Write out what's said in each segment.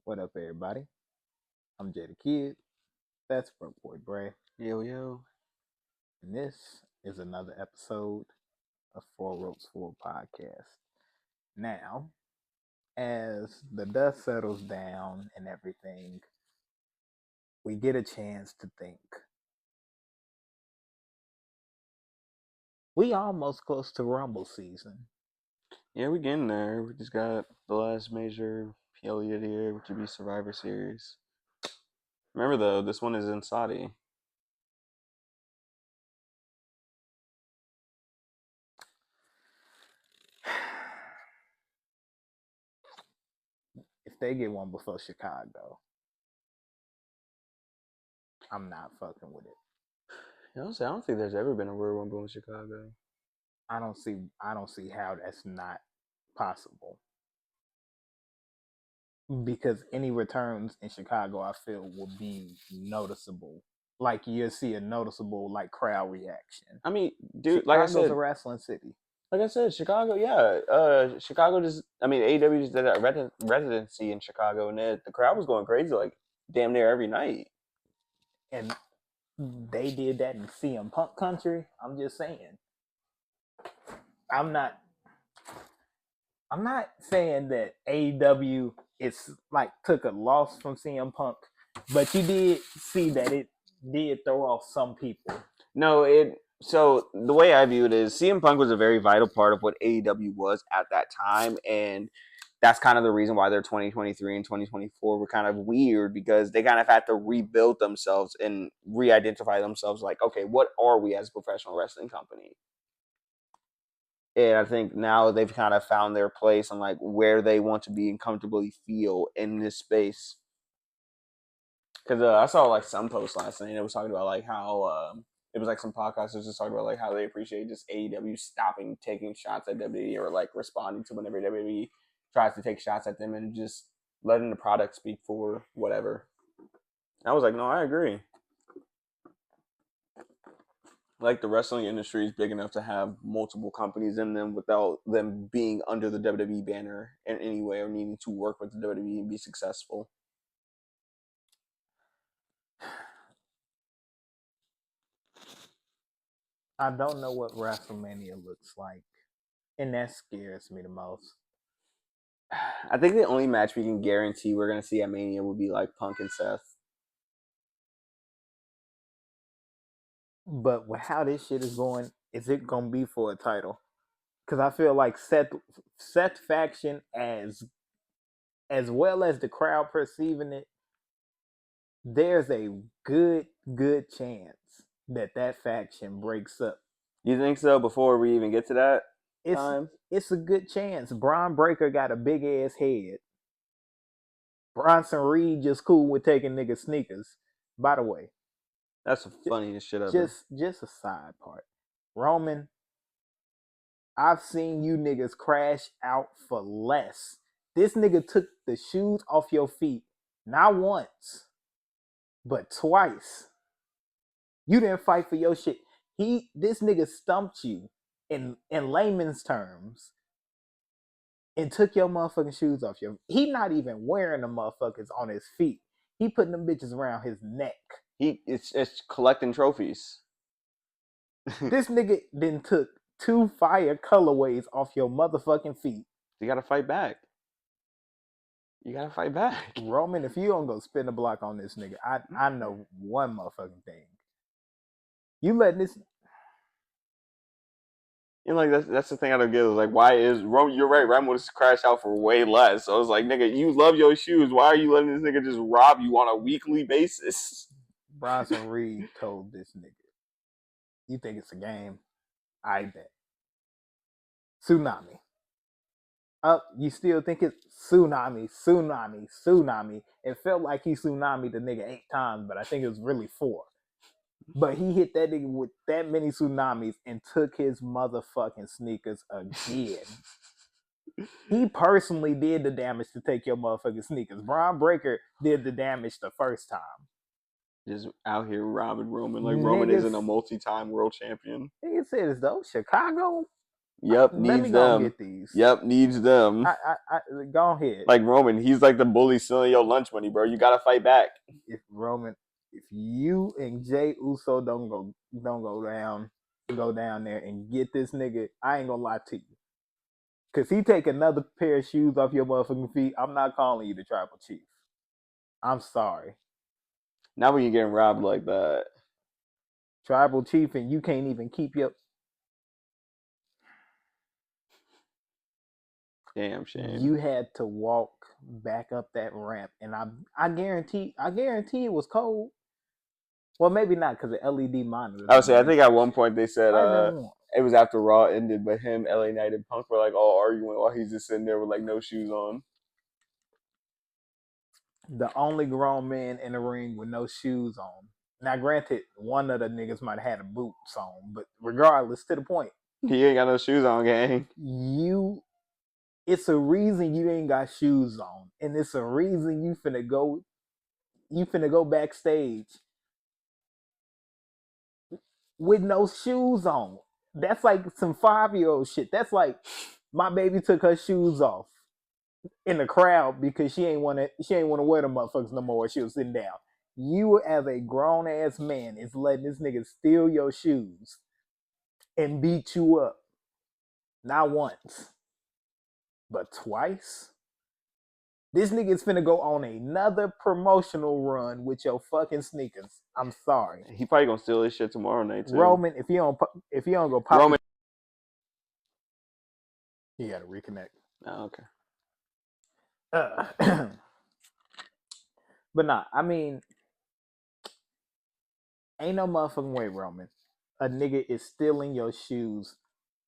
What up, everybody? I'm Jay the Kid. That's Broke Boy Bray. Yo, yo. And this is another episode of Four Ropes Full Podcast. Now, as the dust settles down and everything, we get a chance to think. We almost close to Rumble season. Yeah, we getting there. We just got the last major PLE of the year, which would be Survivor Series. Remember, though, this one is in Saudi. If they get one before Chicago, I'm not fucking with it. Honestly, I don't think there's ever been a Royal Rumble in Chicago. I don't see how that's not possible. Because any returns in Chicago, I feel, will be noticeable. Like you'll see a noticeable crowd reaction. I mean, dude, like I Chicago's said, a wrestling city. Like I said, Chicago, yeah. Chicago just, AEW just did a residency in Chicago, and the crowd was going crazy, like damn near every night. And they did that in CM Punk country. I'm just saying. I'm not saying that AEW is took a loss from CM Punk, but you did see that it did throw off some people. No, so the way I view it is CM Punk was a very vital part of what AEW was at that time, and that's kind of the reason why their 2023 and 2024 were kind of weird, because they kind of had to rebuild themselves and re-identify themselves like, okay, what are we as a professional wrestling company? And I think now they've kind of found their place and where they want to be and comfortably feel in this space. Because I saw some posts last night. It was talking about how it was some podcasters just talking about how they appreciate just AEW stopping taking shots at WWE, or responding to whenever WWE tries to take shots at them, and just letting the product speak for whatever. I was like, no, I agree. The wrestling industry is big enough to have multiple companies in them without them being under the WWE banner in any way or needing to work with the WWE and be successful. I don't know what WrestleMania looks like, and that scares me the most. I think the only match we can guarantee we're going to see at Mania would be Punk and Seth. But with how this shit is going, is it gonna be for a title? Because I feel like Seth faction, as well as the crowd perceiving it, there's a good chance that faction breaks up. You think so? Before we even get to that time, it's a good chance. Braun Breaker got a big ass head. Bronson Reed just cool with taking niggas sneakers. By the way, that's the funniest shit ever. Just a side part. Roman, I've seen you niggas crash out for less. This nigga took the shoes off your feet, not once, but twice. You didn't fight for your shit. This nigga stumped you in layman's terms and took your motherfucking shoes off your. He not even wearing the motherfuckers on his feet. He putting them bitches around his neck. It's collecting trophies. This nigga then took 2 fire colorways off your motherfucking feet. You gotta fight back. Roman, if you don't go spin the block on this nigga, I know one motherfucking thing. You letting this. And that's the thing I don't get, is why is Roman? You're right, Roman would crash out for way less. So I was like, nigga, you love your shoes. Why are you letting this nigga just rob you on a weekly basis? Bronson Reed told this nigga, you think it's a game? I bet. Tsunami. You still think it's tsunami. It felt like he tsunami the nigga 8 times, but I think it was really 4. But he hit that nigga with that many tsunamis and took his motherfucking sneakers again. He personally did the damage to take your motherfucking sneakers. Braun Breaker did the damage the first time. Just out here robbing Roman. Roman isn't a multi-time world champion. Nigga said as though Chicago, Yep, Let me needs go and them. get these. Yep, needs them. I go ahead. Like Roman, he's like the bully stealing your lunch money, bro. You gotta fight back. If Roman, if you and Jay Uso don't go down there and get this nigga, I ain't gonna lie to you. Cause he take another pair of shoes off your motherfucking feet, I'm not calling you the tribal chief. I'm sorry. Now when you getting robbed like that. Tribal chief and you can't even keep your Damn shame. you had to walk back up that ramp and I guarantee it was cold. Well, maybe not because the LED monitor. I would say I think at one point they said might have been warm. it was after Raw ended, but him, LA Knight, and Punk were like all arguing while he's just sitting there with like no shoes on. The only grown man in the ring with no shoes on. Now, granted, one of the niggas might have had a boots on, but regardless, to the point, He ain't got no shoes on, gang. it's a reason you ain't got shoes on, and it's a reason you finna go backstage with no shoes on. That's like some 5-year-old shit. That's like my baby took her shoes off in the crowd because she ain't wanna wear them motherfuckers no more. She was sitting down. You as a grown ass man is letting this nigga steal your shoes and beat you up. Not once, but twice. This nigga is finna go on another promotional run with your fucking sneakers. I'm sorry. He probably gonna steal his shit tomorrow night too. Roman, if you don't go pop Roman. You gotta reconnect. Oh, okay. But nah, I mean, ain't no motherfucking way, Roman. A nigga is stealing your shoes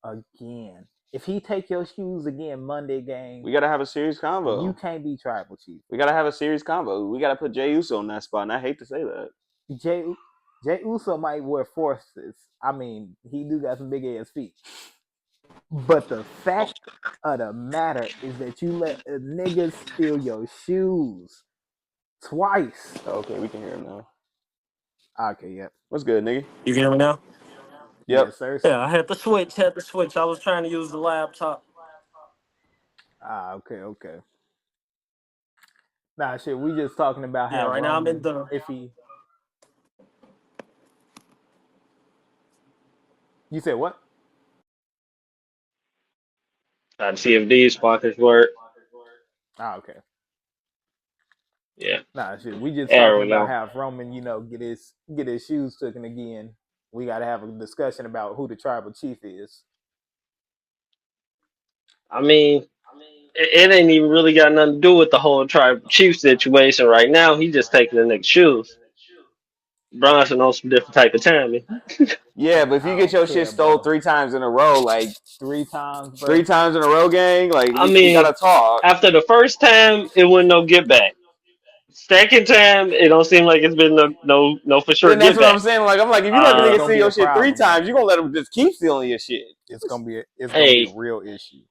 again. If he take your shoes again Monday game, we gotta have a serious combo. You can't be tribal chief. We gotta have a serious combo. We gotta put Jey Uso in that spot, and I hate to say that. Jey Uso might wear forces. I mean, he do got some big ass feet. But the fact of the matter is that you let a nigga steal your shoes twice. Okay, we can hear him now. Okay, yep. What's good, nigga? You can hear me now? Yep. Yes, sir. Yeah, I had to switch. I was trying to use the laptop. Okay. Nah, shit. We just talking about how Right now I'm in Roman, the. if he. You said what? Trying to see if these pockets work. Okay. Yeah. Nah, shit. We just There talking we about go. how if Roman, get his shoes taken again. We got to have a discussion about who the tribal chief is. I mean, it ain't even really got nothing to do with the whole tribal chief situation right now. He just taking the nigga's shoes. Bronson on some different type of timing. Yeah, but if you get your shit stole 3 times in a row, like 3 times, bro. 3 times in a row, gang, like I we mean, gotta talk. after the first time, it wasn't no get back. Second time, it don't seem like it's been no for sure Then that's get what I'm back. saying. Like I'm like, if you let the It's nigga gonna steal be a your shit 3 problem, times, bro. you gonna let him just keep stealing your shit. It's gonna be a Hey, real issue.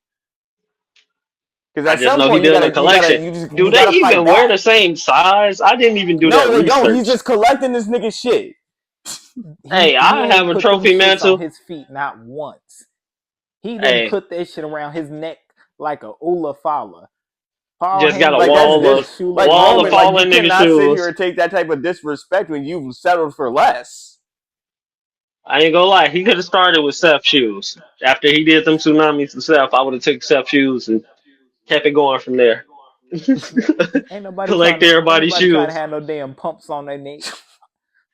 Because I at just some know he point doing a collection. Do you they gotta fight even wear back. the same size? I didn't even do that No, they don't. He's research. just collecting this nigga shit. Hey, He I have ain't a put them trophy shits on mantle. his feet not once. He didn't Hey, put that shit around his neck like a Ula Fala. Paul just got a Heyman Like that's wall wears of this. Shula Like wall of Roman, like you fallen nigga cannot sit here shoes. and take that type of disrespect when you've settled for less. I ain't gonna lie, he could have started with Seth shoes. After he did them tsunamis to Seth, I would have took Seth shoes and kept it going from there. ain't nobody Collect everybody's trying to shoes. have no damn pumps on their neck.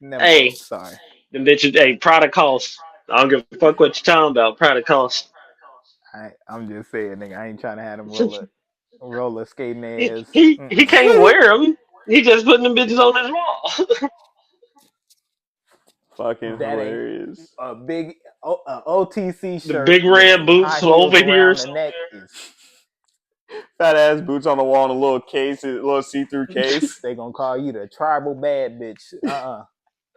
Never mind. Hey, Sorry. them bitches. Hey, product cost. I don't give a fuck what you're talking about. Product cost. I'm just saying, nigga. I ain't trying to have them roller skating he, ass. he can't wear them. He just putting them bitches on his wall. Fucking That ain't hilarious. a big OTC The shirt big with red some high boots heels over here. around the neck is Fat ass boots on the wall and a little case, a little see-through case. they gonna call you the tribal bad bitch.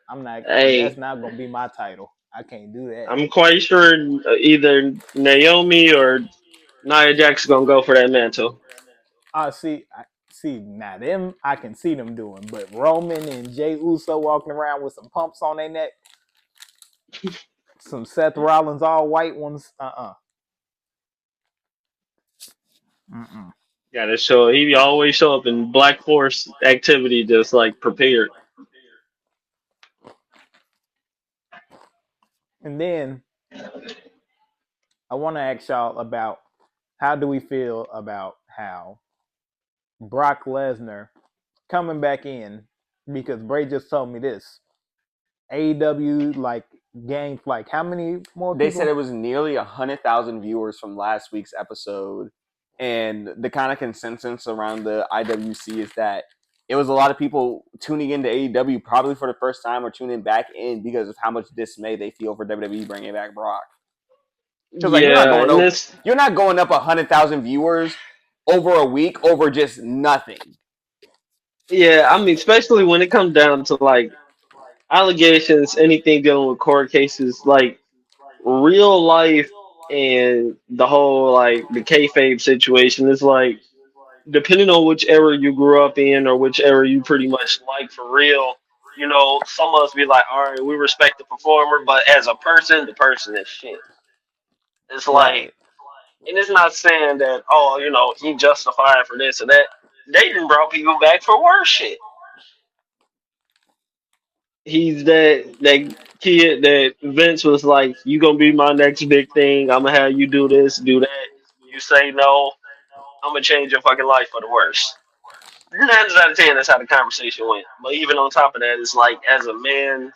I'm not. That's Hey, not gonna be my title. I can't do that. I'm quite sure either Naomi or Nia Jax gonna go for that mantle. See now them I can see them doing, but Roman and Jey Uso walking around with some pumps on their neck, some Seth Rollins all white ones. Mm-mm. Gotta show. He always show up in Black Force activity, just like prepared. And then I want to ask y'all about how do we feel about how Brock Lesnar coming back in, because Bray just told me this. AEW like gained like how many more They said people? it was nearly 100,000 viewers from last week's episode, and the kind of consensus around the IWC is that it was a lot of people tuning into AEW probably for the first time or tuning back in because of how much dismay they feel for WWE bringing back Brock. Because like Yeah, and this. you're not going up 100,000 viewers over a week over just nothing. Yeah, I mean, especially when it comes down to like allegations, anything dealing with court cases, like real life and the whole like the kayfabe situation is like depending on which era you grew up in or which era you pretty much like for real. You know, some of us be like, all right, we respect the performer, but as a person, the person is shit. It's like, Right. and it's not saying that, oh, you know, he justified for this or that. They done brought people back for worse shit. He's that kid that Vince was like, "You gonna be my next big thing. I'm gonna have you do this, do that. You say no, I'm gonna change your fucking life for the worse." 9 out of 10, that's how the conversation went. But even on top of that, it's like as a man,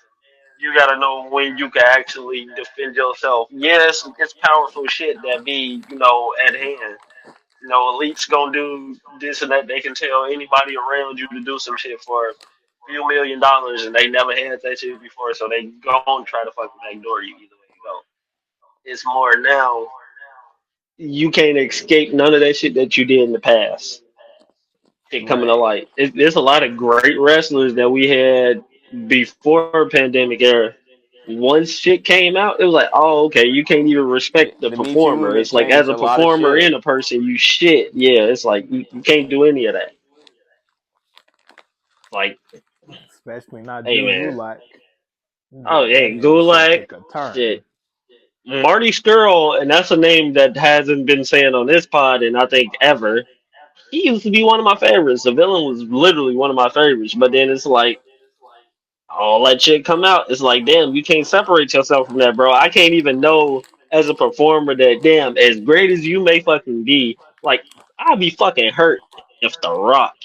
you gotta know when you can actually defend yourself. Yes, it's powerful shit that be at hand. Elites gonna do this and that. They can tell anybody around you to do some shit for a few $1 million, and they never had that shit before, so they gonna try to fucking backdoor you either way you go. It's more now. You can't escape none of that shit that you did in the past. Shit coming to Right. light. There's a lot of great wrestlers that we had before pandemic era. Once shit came out, it was like, oh, okay, you can't even respect the The Me Too performer. movement It's like as changed a a lot of performer shit. and a person, you shit. Yeah, it's like you can't do any of that. Like, Especially not hey Drew man, Gulak. oh That hey, nigga shit Gulak, took a turn. shit, Marty Skrull, and that's a name that hasn't been saying on this pod, and I think ever. He used to be one of my favorites. The villain was literally one of my favorites, but then it's like all that shit come out. It's like, damn, you can't separate yourself from that, bro. I can't even know as a performer that, damn, as great as you may fucking be, like, I'd be fucking hurt if The Rock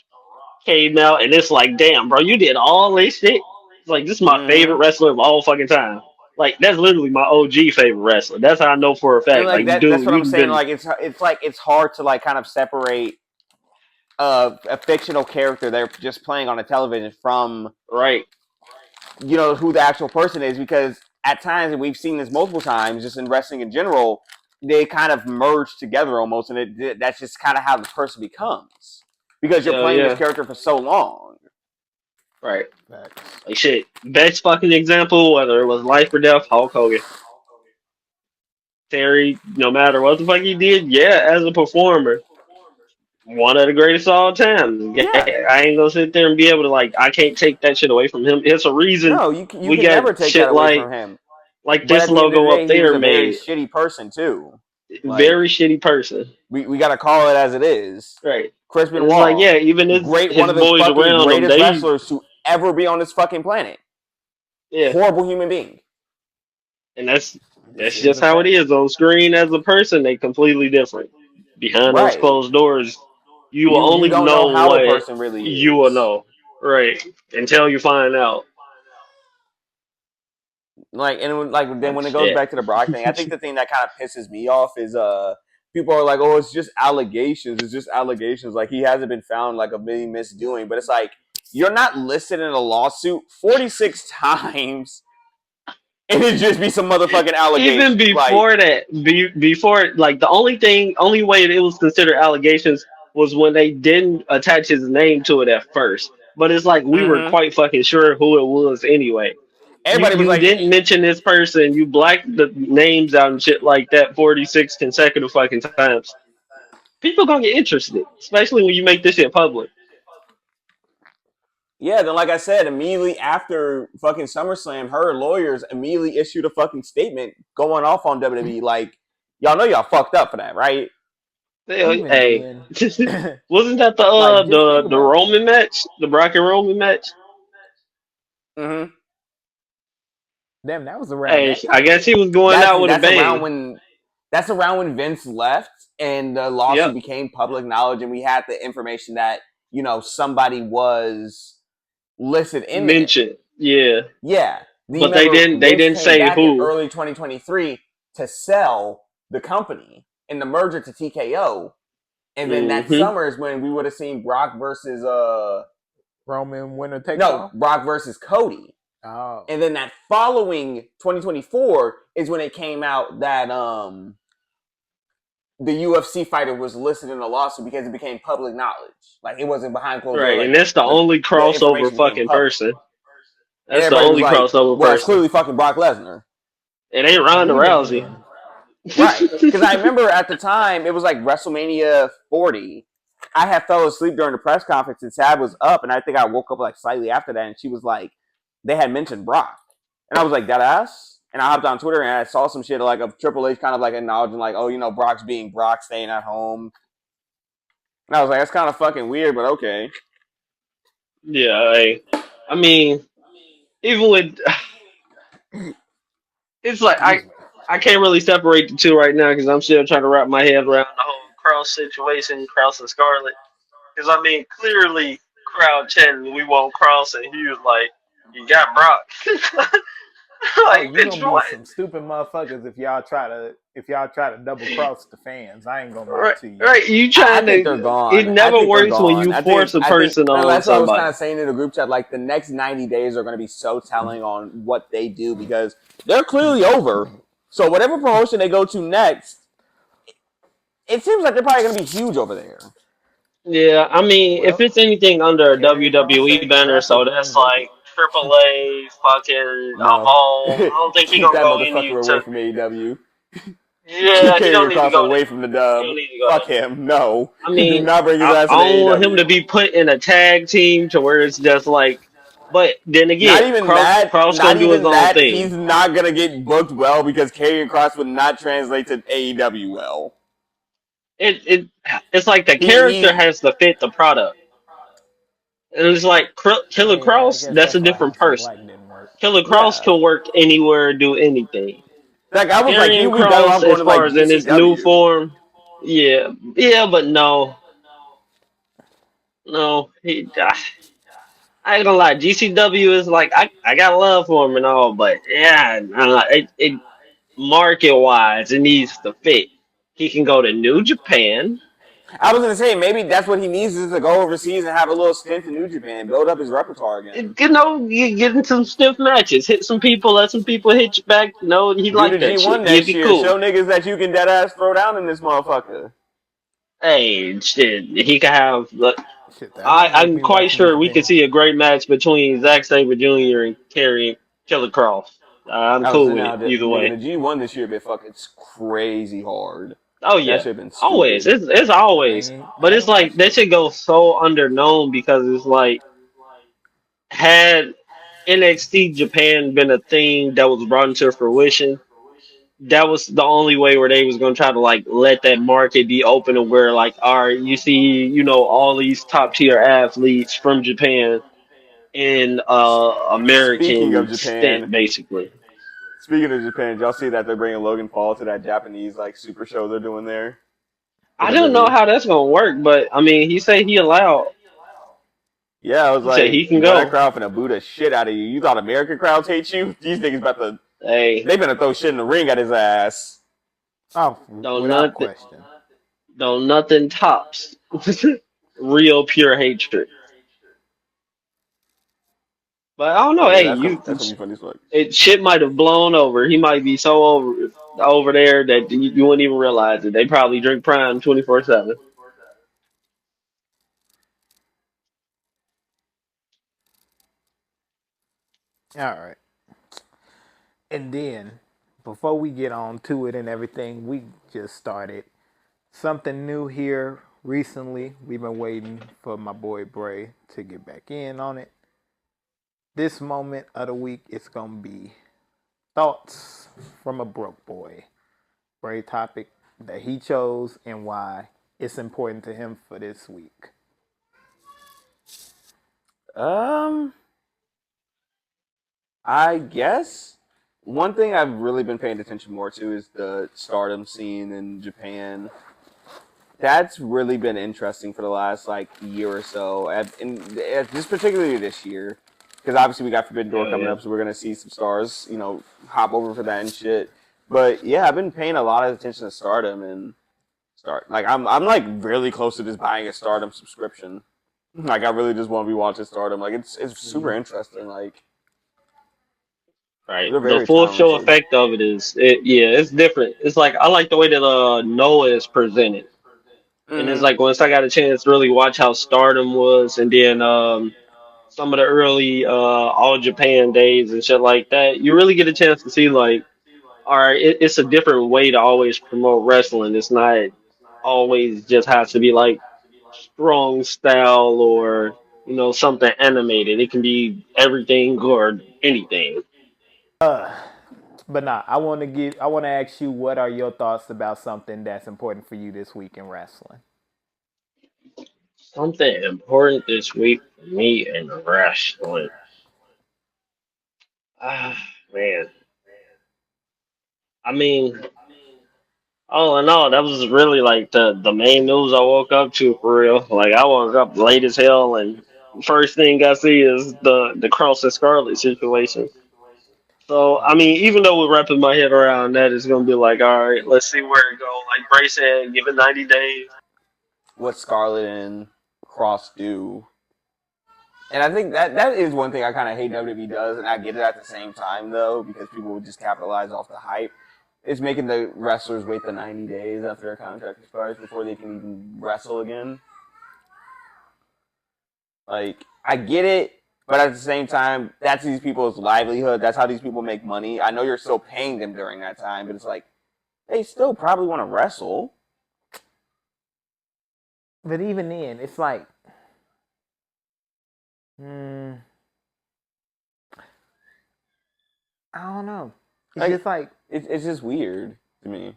came out and it's like, damn, bro, you did all this shit. It's like, this is my favorite Mm-hmm. wrestler of all fucking time. Like, that's literally my OG favorite wrestler. That's how I know for a And fact. like Like, that's dude, what I'm you've saying. been Like it's like it's hard to like kind of separate a fictional character they're just playing on a television from right. who the actual person is, because at times, and we've seen this multiple times just in wrestling in general, they kind of merge together almost, and that's just kind of how the person becomes because you're Hell playing this yeah. character for so long. Right. Facts. Like, shit. Best fucking example, whether it was life or death, Hulk Hogan. Terry, no matter what the fuck he did, yeah, as a performer, one of the greatest of all time. Yeah. I ain't gonna sit there and be able to like. I can't take that shit away from him. It's a reason No, you we can never got take that shit away from him. like But this at the end of the logo up day, he was there a very made. shitty person too. Like Very shitty person, we got to call it as it is. right? Chris And it's like, Benoit, yeah, even one his of the boys fucking around him, greatest they, wrestlers to ever be on this fucking planet. yeah, Horrible human being. and that's This is just a how it fact. is on screen as a person. They completely different. Behind those Right. closed doors, you will You only don't know know how the what person really you will is. know, right? Until you find out. Like and like then Like when it goes shit. back to the Brock thing, I think the thing that kind of pisses me off is people are like, oh, it's just allegations. It's just allegations. Like he hasn't been found like a million misdoing, but it's like you're not listed in a lawsuit 46 times, and it just be some motherfucking Even allegations. Like, before that, before like the only way it was considered allegations was when they didn't attach his name to it at first. But it's like we were mm-hmm. quite fucking sure who it was anyway. You Everybody was you like, didn't mention this person. You blacked the names out and shit like that 46 consecutive fucking times. People gonna get interested, especially when you make this shit public. yeah. Then like I said, immediately after fucking SummerSlam, her lawyers immediately issued a fucking statement going off on WWE. Like, y'all know y'all fucked up for that, right? even Hey, then, wasn't that like just think the about it. Roman match, the Brock and Roman match? Mm-hmm. Damn, that was around Hey, that I guess time. he was going That's out with a that's around bang. when that's around when Vince left and the lawsuit Yep, became public knowledge, and we had the information that somebody was listed in there. mention. Yeah, Yeah. Do you but they remember didn't. They Vince didn't came say back in who. early 2023 to sell the company in the merger to TKO? And then that Hmm. summer is when we would have seen Brock versus Roman winner takes no, all. Brock versus Cody. Oh, And then that following 2024 is when it came out that the UFC fighter was listed in a lawsuit because it became public knowledge. Like it wasn't behind closed doors. Right, Like and that's the only the crossover information became fucking public, person. and That's the everybody was only like, crossover "Well, it's person. clearly fucking Brock Lesnar." It ain't and Ronda even Rousey. then, Right. Because I remember at the time, it was like WrestleMania 40. I had fell asleep during the press conference and Sad was up. And I think I woke up like slightly after that. And she was like, they had mentioned Brock. And I was like, that ass? And I hopped on Twitter and I saw some shit like of Triple H kind of like acknowledging, like, oh, Brock's being Brock, staying at home. And I was like, that's kind of fucking weird, but okay. Yeah, I mean, even with it's like excuse me. I can't really separate the two right now because I'm still trying to wrap my head around the whole Cross situation, Cross and Scarlett. Because I mean, clearly, crowd chanting, "We want Cross," and he was like, "You got Brock." Oh, Like, you bitch, gonna be what? some stupid motherfuckers if y'all try to double cross the fans. I ain't gonna lie Right, to you. right. You I trying think they're to? It gone. I never think they're works when gone. you I think force a I think person on that's what I was kind somebody. of saying in the group chat. Like the next 90 days are going to be so telling on what they do because they're clearly over. So whatever promotion they go to next, it seems like they're probably going to be huge over there. Yeah, I mean, if Well, it's anything under a Karrion Cross WWE said the banner, draft is so being that's invented. like AAA, fucking, I'm No, home. I don't think he keep gonna that go motherfucker any away to. from AEW. Keep Yeah, he don't Karrion need to Cross go away there. from the He dub. don't need to go Fuck there. him. No, I do mean, not bring his ass I into don't want him to AEW. be put in a tag team to where it's just like. But then Not again, even Cross that. Not gonna do his even own that. He's thing. not gonna get booked well because Karrion Cross would not translate to AEW well. It it's like the character He has to fit the product. And it's like Killer Yeah, I Cross, guess that's a that's why different House of person. Black didn't work. Killer Cross yeah. can work anywhere, do anything. Like I was like, he Karrion would be better Cross, off going as to like far as in his new GCW. form, yeah, yeah, but no, no, I ain't gonna lie. GCW is like I got love for him and all, but yeah, it market wise, it needs to fit. He can go to New Japan. I was gonna say maybe that's what he needs is to go overseas and have a little stint in New Japan, build up his repertoire again. Get into some stiff matches, hit some people, let some people hit you back. He Do the like that shit. G1 He'd next be year. cool. Show niggas that you can dead ass throw down in this motherfucker. Hey, shit, he could have. Look, Shit, that might make I'm me quite watch New sure we could Japan. see a great match between Zack Sabre Jr. and Kerry Killer Cross. I'm I was cool saying with now, it either nigga, way. the G1 this year been fucking crazy hard. Oh That yeah, shit been always. stupid. It's I always. ain't But I it's ain't like watched that it. should go so underknown because it's like had NXT Japan been a thing that was brought into fruition, that was the only way where they was gonna try to like let that market be open to where like, all right, you see, all these top tier athletes from Japan in Speaking of American stint, Japan, basically. did y'all see that they're bringing Logan Paul to that Japanese like super show they're doing there for I don't know WWE? how that's gonna work, but I mean, he said he allowed. Yeah, I was He said like, he can boy, that go. crowd finna boo the shit out of you. You thought American crowds hate you? These niggas about to, Hey, they finna throw shit in the ring at his ass. Oh, don't without nothing, question. don't nothing tops real pure hatred. But I don't know. Yeah, Hey, that's gonna be funny as fuck. shit might have blown over. He might be so over there that you wouldn't even realize it. They probably drink Prime 24/7. All right. And then, before we get on to it and everything, we just started something new here recently. We've been waiting for my boy Bray to get back in on it. This moment of the week is going to be thoughts from a broke boy. Bray topic that he chose and why it's important to him for this week? I guess one thing I've really been paying attention more to is the Stardom scene in Japan. That's really been interesting for the last like year or so, and just particularly this year, because obviously we got Forbidden Door coming up, so we're gonna see some stars, hop over for that and shit. But yeah, I've been paying a lot of attention to Stardom and I'm like really close to just buying a Stardom subscription. Like I really just want to be watching Stardom. Like it's super interesting. Like Right. they're The very full show talented. effect of it is it's different. It's like I like the way that Noah is presented. And it's Mm-hmm. like once I got a chance to really watch how Stardom was and then some of the early All Japan days and shit like that, you really get a chance to see like, all right, it's a different way to always promote wrestling. It's not always just has to be like strong style or something animated. It can be everything or anything. But nah, I want to ask you, what are your thoughts about something that's important for you this week in wrestling? Something important this week for me in wrestling. Ah, man. I mean, all in all, that was really like the main news I woke up to for real. Like I woke up late as hell, and first thing I see is the Cross and Scarlet situation. So I mean, even though we're wrapping my head around that, it's gonna be like, all right, let's see where it go. Like Bray said, give it 90 days. What Scarlett and Cross do, and I think that is one thing I kind of hate WWE does, and I get it at the same time though because people would just capitalize off the hype. It's making the wrestlers wait the 90 days after their contract expires before they can even wrestle again. Like, I get it, but at the same time, that's these people's livelihood. That's how these people make money. I know you're still paying them during that time, but it's like, they still probably want to wrestle. But even then, it's like, I don't know. It's Like, just like it's just weird to me.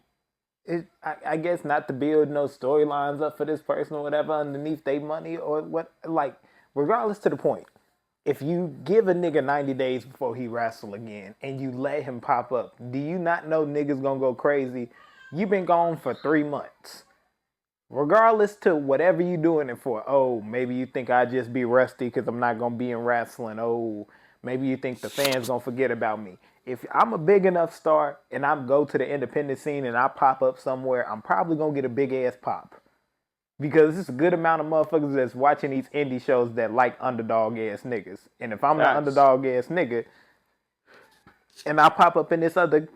I guess not to build no storylines up for this person or whatever underneath their money or what. Like, regardless to the point, if you give a nigga 90 days before he wrestle again and you let him pop up, do you not know niggas gonna go crazy? You been gone for 3 months. Regardless to whatever you doing it for. Oh, maybe you think I just be rusty because I'm not gonna be in wrestling. Oh, maybe you think the fans gonna forget about me. If I'm a big enough star and I go to the independent scene and I pop up somewhere, I'm probably gonna get a big ass pop. Because it's a good amount of motherfuckers that's watching these indie shows that like underdog ass niggas. And if I'm the Facts. underdog ass nigga and I pop up in this other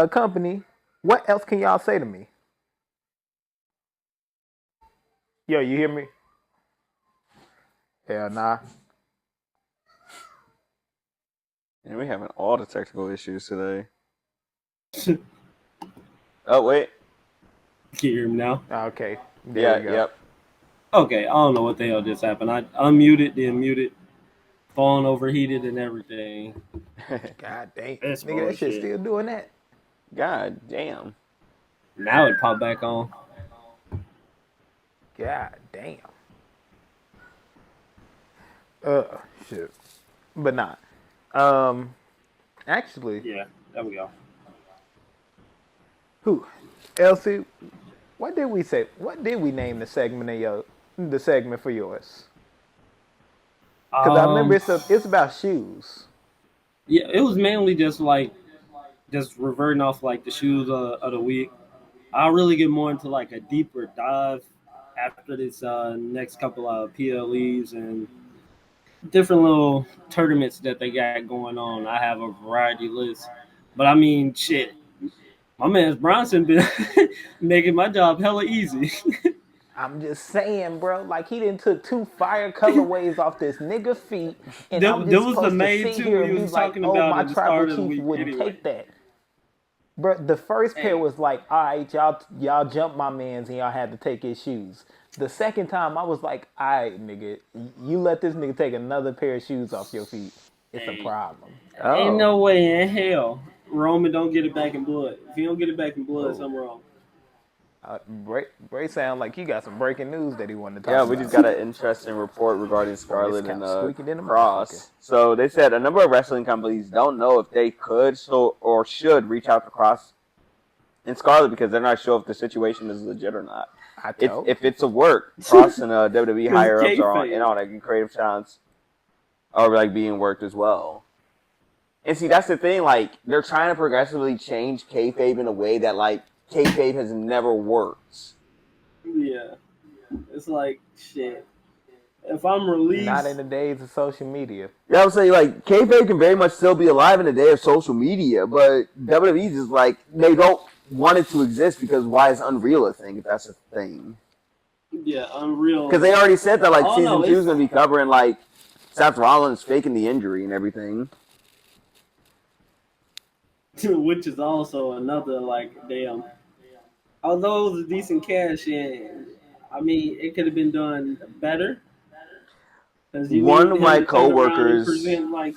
company, what else can y'all say to me? Yo, you hear me? Hell nah. And we having all the technical issues today. Oh, wait. Can you hear me now? Okay. There you go. Yep. Okay, I don't know what the hell just happened. I unmuted, then muted, phone overheated and everything. God damn. That's Nigga, that shit bullshit. still doing that. God damn. Now it popped back on. God damn. Shit. But not. Actually, Yeah, there we go. who? Elsie, what did we say? What did we name the segment for yours? Because I remember it's about shoes. Yeah, it was mainly just like just reverting off like the shoes of the week. I'll really get more into like a deeper dive after this next couple of PLEs and different little tournaments that they got going on. I have a variety list, but I mean, shit, my man's Bronson been making my job hella easy. I'm just saying, bro. Like, he done took 2 fire colorways off this nigga feet, and I'm There just was the supposed to main sit two here we and be was like, talking oh, about my at the tribal start of the chief week wouldn't anyway. take that. Bro, the first pair Hey. was like, all right, y'all jumped my mans and y'all had to take his shoes. The second time, I was like, all right, nigga, you let this nigga take another pair of shoes off your feet. It's a Hey. problem. Ain't Oh. no way in hell Roman don't get it back in blood. If he don't get it back in blood, something wrong. Bray sound like he got some breaking news that he wanted to talk Yeah, about. we just got an interesting report regarding Scarlett and squeaking in the Cross. So they said a number of wrestling companies don't know if they could or should reach out to Cross and Scarlett because they're not sure if the situation is legit or not. If it's a work, Cross and WWE higher ups are in on it, and creative talents are like being worked as well. And see, that's the thing. Like they're trying to progressively change kayfabe in a way that like kayfabe has never worked. Yeah, it's like shit. If I'm released, not in the days of social media. Yeah, I'm saying like kayfabe can very much still be alive in the day of social media, but WWE is like they don't want it to exist because why is Unreal a thing if that's a thing? Yeah, Unreal. Because they already said that like season 2 is gonna be covering like Seth Rollins faking the injury and everything. Which is also another like damn. Although it was a decent cash in, I mean it could have been done better. Because you One need of him my to turn around and coworkers, present like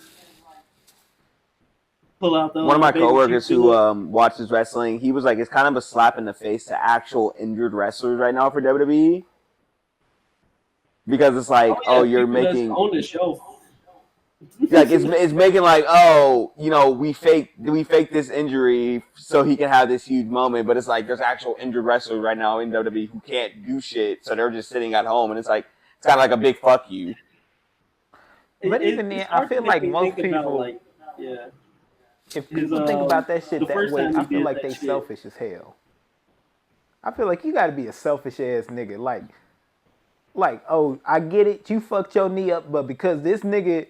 pull out the one of my baby coworkers Chief who look. watches wrestling, he was like, it's kind of a slap in the face to actual injured wrestlers right now for WWE. Because it's like, Oh yeah, you're people that's making on the show. like it's making like, we faked this injury so he can have this huge moment, but it's like there's actual injured wrestlers right now in WWE who can't do shit, so they're just sitting at home, and it's like it's kind of like a big fuck you. But even then, I feel like most people, like, yeah. If people think about that shit that way, I feel like they shit. selfish as hell. I feel like you gotta be a selfish ass nigga. Like, oh, I get it, you fucked your knee up, but because this nigga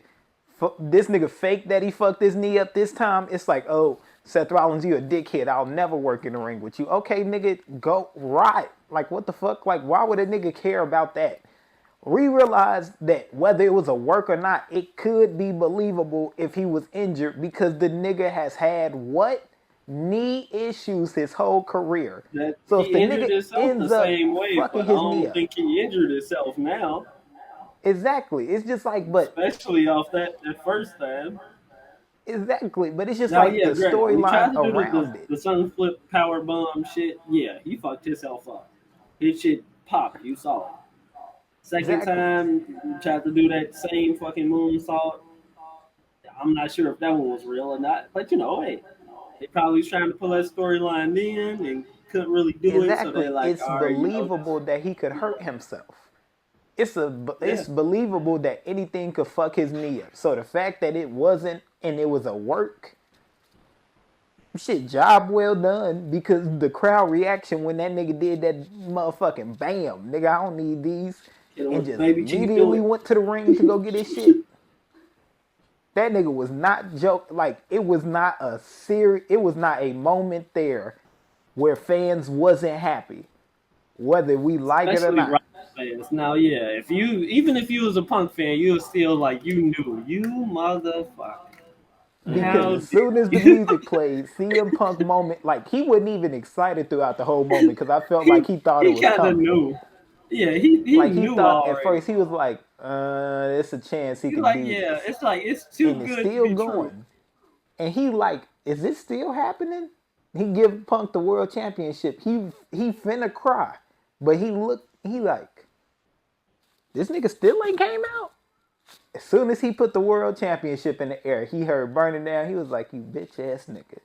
faked that he fucked his knee up this time, it's like, oh, Seth Rollins, you a dickhead. I'll never work in the ring with you. Okay, nigga, go right. Like, what the fuck? Like, why would a nigga care about that? We realized that whether it was a work or not, it could be believable if he was injured because the nigga has had what? Knee issues his whole career. So if the nigga ends up fucking his knee up. I don't think he injured himself now. Exactly. It's just like, but especially off that first time. Exactly, but it's just the storyline around it. The sun flip power bomb shit. Yeah, he fucked himself up. His shit popped. You saw it. Second time, you tried to do that same fucking moonsault. I'm not sure if that one was real or not, but hey, they probably was trying to pull that storyline in and couldn't really do it. So they're like, it's believable that he could hurt himself. It's believable that anything could fuck his knee up. So the fact that it wasn't and it was a work, shit, job well done, because the crowd reaction when that nigga did that motherfucking bam, nigga, I don't need these, and just immediately went to the ring to go get his shit. That nigga was not like it was not a moment there where fans wasn't happy, whether we like it or not. Fans. Now, yeah, even if you was a Punk fan, you was still like, you knew, you motherfucker. Because as soon as the music played, CM Punk moment, like he wasn't even excited throughout the whole moment because I felt like he thought it was coming. Knew. Yeah, he knew thought already. At first he was like, it's a chance he could do this. It's like it's too and good it's still to be going. True. And he like, is this still happening? He give Punk the world championship. He finna cry, but he like, this nigga still ain't came out. As soon as he put the world championship in the air, he heard burning down. He was like, you bitch ass nigga.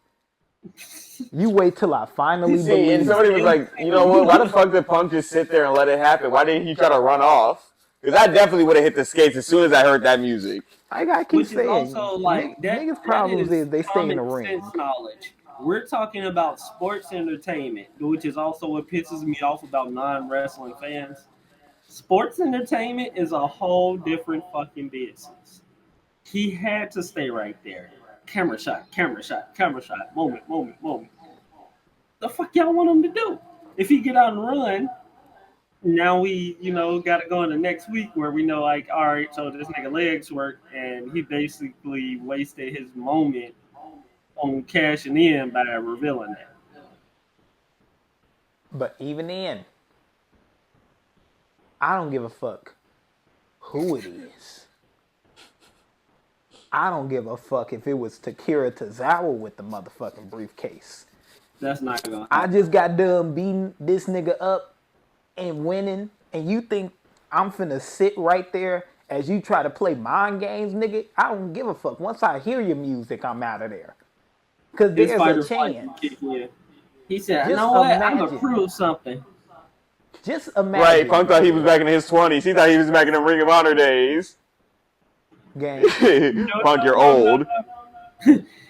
You wait till I finally believe. And somebody was like, you know what? Why the fuck did Punk just sit there and let it happen? Why didn't he try to run off? Because I definitely would have hit the skates as soon as I heard that music. I gotta keep saying, also like niggas' problems is they stay in the ring. Knowledge. We're talking about sports entertainment, which is also what pisses me off about non-wrestling fans. Sports entertainment is a whole different fucking business. He had to stay right there. Camera shot, moment. The fuck y'all want him to do? If he get out and run, now we, gotta go into next week where we know, like, all right, so this nigga legs work, and he basically wasted his moment on cashing in by revealing that. But even then, I don't give a fuck who it is. I don't give a fuck if it was Takira Tozawa with the motherfucking briefcase. That's not gonna I happen. just got done beating this nigga up and winning, and you think I'm finna sit right there as you try to play mind games, nigga? I don't give a fuck. Once I hear your music, I'm out of there. Cause His there's a fight or flight chance. can kick in. He said, "You Just know what? I'm gonna imagine. prove something." Just Right, imagine, Punk thought he was brother. back in his 20s. He thought he was back in the Ring of Honor days. Gang. Punk, you're old.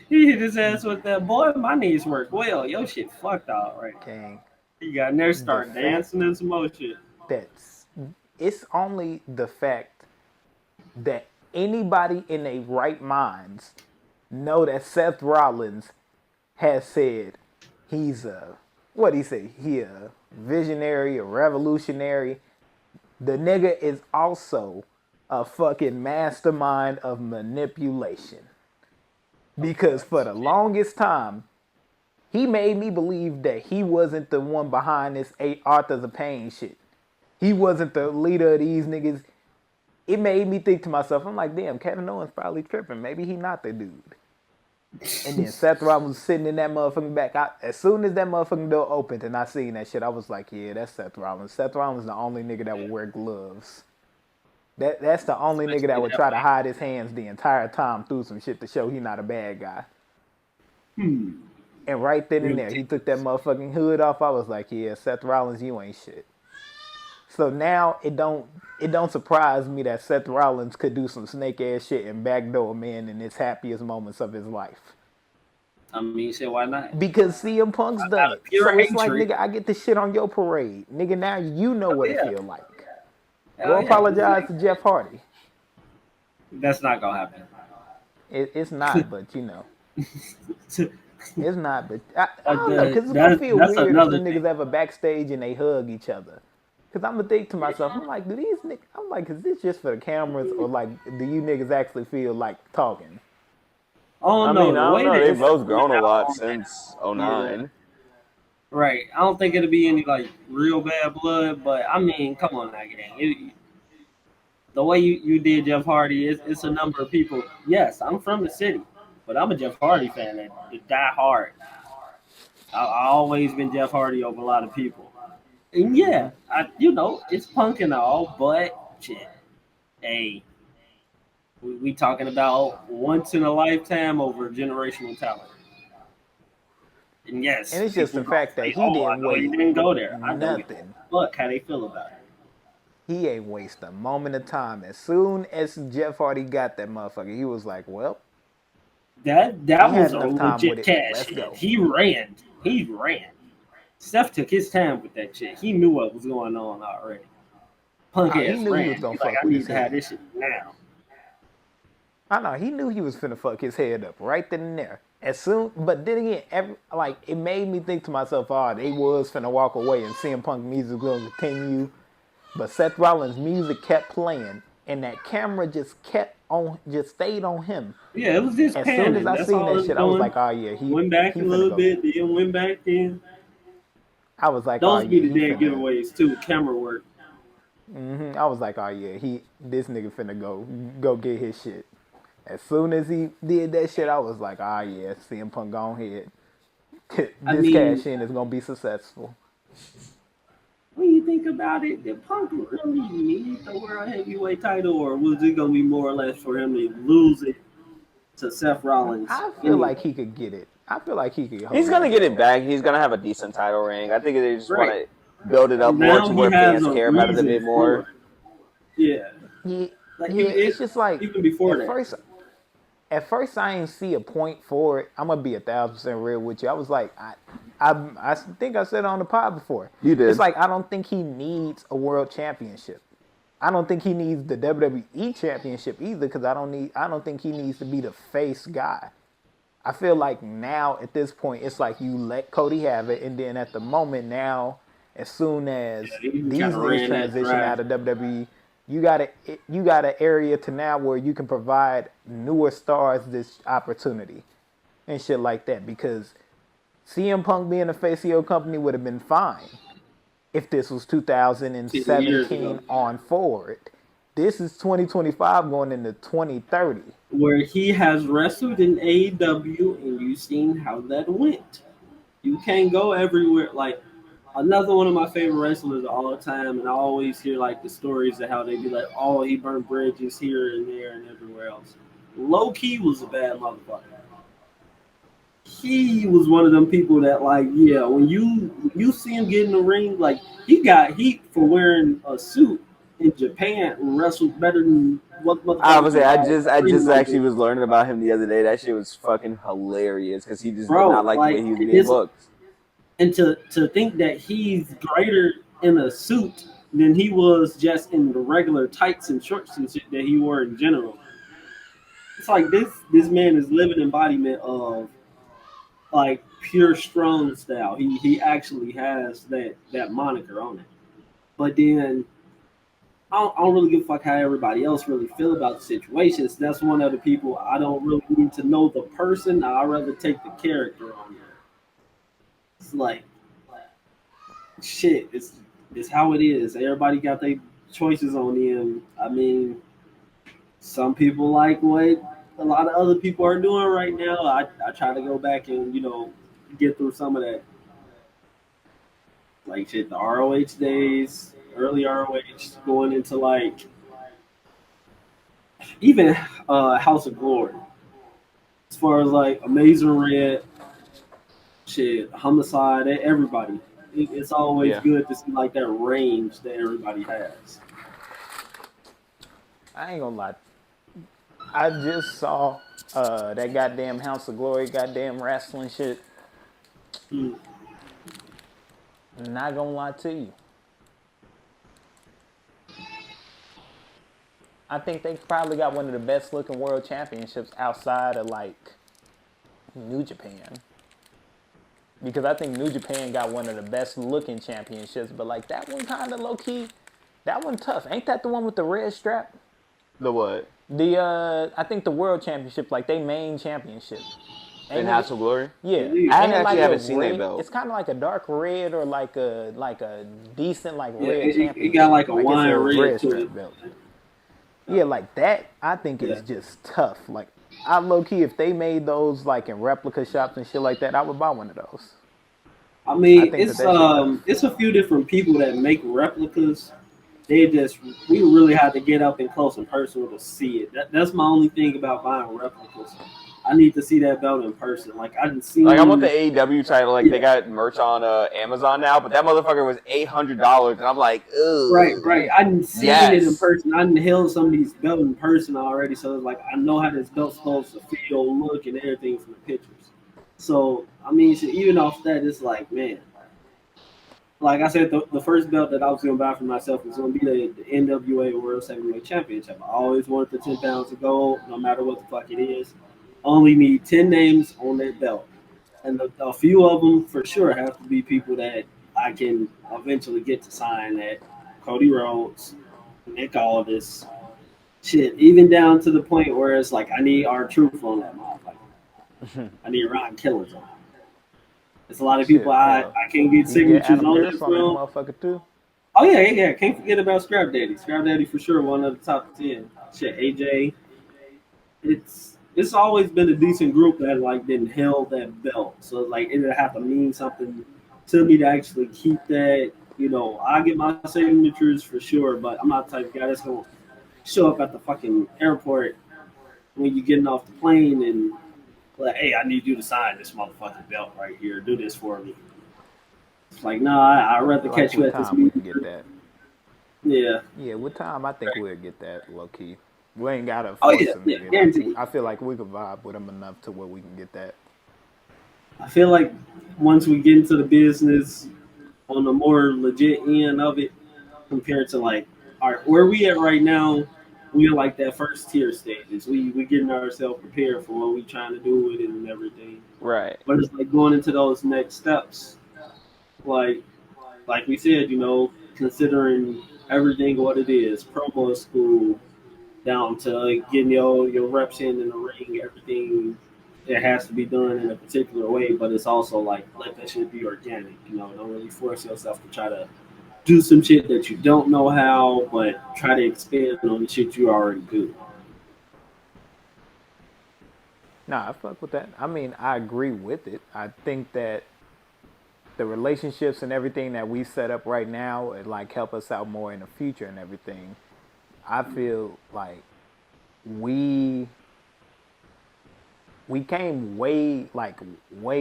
He hit his ass with that. Boy, my knees work well. Your shit fucked all right. Gang. He got in there, The start fact dancing and some more shit. that's it's only the fact that anybody in their right minds know that Seth Rollins has said he's a what he say? He a visionary, a revolutionary. The nigga is also a fucking mastermind of manipulation. Because for the longest time, he made me believe that he wasn't the one behind this 8 Authors of Pain shit. He wasn't the leader of these niggas. It made me think to myself, I'm like, damn, Kevin Owens probably tripping. Maybe he not the dude. And then Seth Rollins was sitting in that motherfucking back. As soon as that motherfucking door opened and I seen that shit, I was like, yeah, that's Seth Rollins. Seth Rollins is the only nigga that would wear gloves. That's the only nigga that would try to hide his hands the entire time through some shit to show he not a bad guy. And right then and there, he took that motherfucking hood off. I was like, yeah, Seth Rollins, you ain't shit. So now it don't surprise me that Seth Rollins could do some snake ass shit and backdoor a man in his happiest moments of his life. I mean, you said why not? Because CM Punk's done it. Pure So it's like, hatred. nigga, I get the shit on your parade. Nigga, now you know what it feel like. Hell Go yeah. apologize to Jeff Hardy. That's not gonna happen. It's not, but you know. It's not, but I don't know, because it's gonna feel that's weird if another them niggas ever backstage and they hug each other. Because I'm gonna think to myself, I'm like, do these niggas, I'm like, is this just for the cameras, or like, do you niggas actually feel like talking? Oh I no, mean, the I don't way know. that They've it's both going grown a lot down, since '09. right. I don't think it'll be any like real bad blood, but I mean, come on now, gang. The way you did Jeff Hardy, it's a number of people. Yes, I'm from the city, but I'm a Jeff Hardy fan that die hard. I always been Jeff Hardy over a lot of people. And yeah, it's punk and all, but shit, hey, we talking about once in a lifetime over generational talent. And yes, And it's just people the gonna fact that say, he "Oh, I didn't know you wait didn't go there." I don't give nothing. a fuck how they feel about it. He ain't waste a moment of time. As soon as Jeff Hardy got that motherfucker, he was like, well, That he had was a enough time with legit it. cash Let's hit. go. He ran. He ran. Steph took his time with that shit. He knew what was going on already. Punk He ass knew he was ran. gonna He's like, fuck I with need his to have head. this shit now. I know he knew he was finna fuck his head up right then and there. But then again, it made me think to myself, oh, they was finna walk away and CM Punk music was gonna continue. But Seth Rollins' music kept playing, and that camera just stayed on him. Yeah, it was just As soon as panning. I That's seen all that it was shit, I was doing. like, oh yeah, he Went back a finna little go. bit, then went back in. I was like, oh Those be yeah, the he dead finna. giveaways too. Camera work. I was like, oh yeah, this nigga finna go get his shit. As soon as he did that shit, I was like, ah yeah, CM Punk go ahead. I This mean, cash in is gonna be successful. when you think about it, did Punk really need the world heavyweight title, or was it gonna be more or less for him to lose it to Seth Rollins I feel anyway? like he could get it. I feel like he could hold He's gonna that get it belt. back. He's gonna have a decent title ring. I think they just want Right. to build it up more Now to he where has fans a care about it a reason bit for more. it. Yeah. Yeah, Like it's just like even before at that. first I ain't see a point for it. I'm gonna be 1,000% real with you. I was like, I think I said it on the pod before. You did. It's like I don't think he needs a world championship. I don't think he needs the WWE championship either, because I don't think he needs to be the face guy. I feel like now at this point it's like you let Cody have it, and then at the moment now, as soon as He these kind of niggas ran that transition dry. out of WWE, you got an area to now where you can provide newer stars this opportunity and shit like that. Because CM Punk being a face of your company would have been fine if this was 10 years ago. 2017 on forward. This is 2025 going into 2030. Where he has wrestled in AEW, and you've seen how that went. You can't go everywhere. Like another one of my favorite wrestlers of all time, and I always hear like the stories of how they be like, "Oh, he burned bridges here and there and everywhere else." Low key was a bad motherfucker. He was one of them people that like, yeah, when you see him get in the ring, like he got heat for wearing a suit in Japan and wrestled better than what I motherfuckers was in say I just Reno actually did. was learning about him the other day. That shit was fucking hilarious because he just did not Bro, like the way like he was being it's booked. and to think that he's greater in a suit than he was just in the regular tights and shorts and shit that he wore in general. It's like this man is living embodiment of like pure strong style. He actually has that moniker on it. But then I don't really give a fuck how everybody else really feel about the situations. That's one of the people I don't really need to know the person. I'd rather take the character on there. It's like shit. It's how it is. Everybody got their choices on them. I mean, some people like what a lot of other people are doing right now. I try to go back and get through some of that, like shit, the ROH days, early ROH, going into like even House of Glory. As far as like Amazing Red, shit, Homicide, everybody. It's always Yeah. good to see like that range that everybody has. I ain't gonna lie. I just saw that goddamn House of Glory, goddamn wrestling shit. Mm. Not gonna lie to you. I think they probably got one of the best looking world championships outside of like New Japan. Because I think New Japan got one of the best looking championships, but like that one kind of low key, that one tough. Ain't that the one with the red strap? The what? The I think the world championship, like they main championship. In Ain't House it? of Glory? Yeah, Believe. I ain't it actually like a haven't seen that red? belt. It's kind of like a dark red or like a decent like Yeah, red it got championship. like a Like it's wine a red red to strap it. belt. Yeah, like that. I think Yeah. is just tough. Like I low key, if they made those like in replica shops and shit like that, I would buy one of those. I I mean, think that that shit tough. it's a few different people that make replicas. They just we really had to get up and close and personal to see it. That's my only thing about buying replicas. I need to see that belt in person. Like I didn't Like I want the seen, AEW title. Like they yeah, got merch on Amazon now, but that motherfucker was $800, and I'm like, right, ugh, right. Damn. I didn't seen it in yes, person. I didn't held some of these belts in person already. So it's like I know how this belt's supposed to feel, look, and everything from the pictures. So I mean, shit, even off that, it's like man. Like I said, the first belt that I was going to buy for myself was going to be the NWA World Heavyweight Championship. I always wanted the 10 pounds of gold, no matter what the fuck it is. Only need 10 names on that belt. And a few of them for sure have to be people that I can eventually get to sign that. Cody Rhodes, Nick Aldis, shit, even down to the point where it's like I need our truth on that motherfucker. I need Ron Killings on it. There's a lot of people Shit. I can't get You can get signatures Adam on Pierce that on that film. motherfucker too. Oh yeah, yeah, yeah. Can't forget about Scrap Daddy. Scrap Daddy for sure, one of the top 10. Shit, AJ. It's always been a decent group that like been held that belt. So like it'd have to mean something to me to actually keep that. I get my signatures for sure, but I'm not the type of guy that's gonna show up at the fucking airport when you're getting off the plane and like, hey, I need you to sign this motherfucking belt right here. Do this for me. It's like, no, I'd I rather feel like catch you with at this time we can meeting. get that. Yeah. Yeah, with time I think we'll get that low key. We ain't gotta Oh force yeah, a yeah, nigga. Like guaranteed. I feel like we could vibe with him enough to where we can get that. I feel like once we get into the business on the more legit end of it, compared to like, all right, where we at right now, we are like that first tier stages. We getting ourselves prepared for what we trying to do with it and everything. right. But it's like going into those next steps, like we said, considering everything what it is, promo school, down to like, getting your reps in the ring, everything it has to be done in a particular way, but it's also like let that shit be organic. Don't really force yourself to try to do some shit that you don't know how, but try to expand on the shit you already do. Nah, I fuck with that. I mean, I agree with it. I think that the relationships and everything that we set up right now, it like help us out more in the future and everything. I feel like we we came way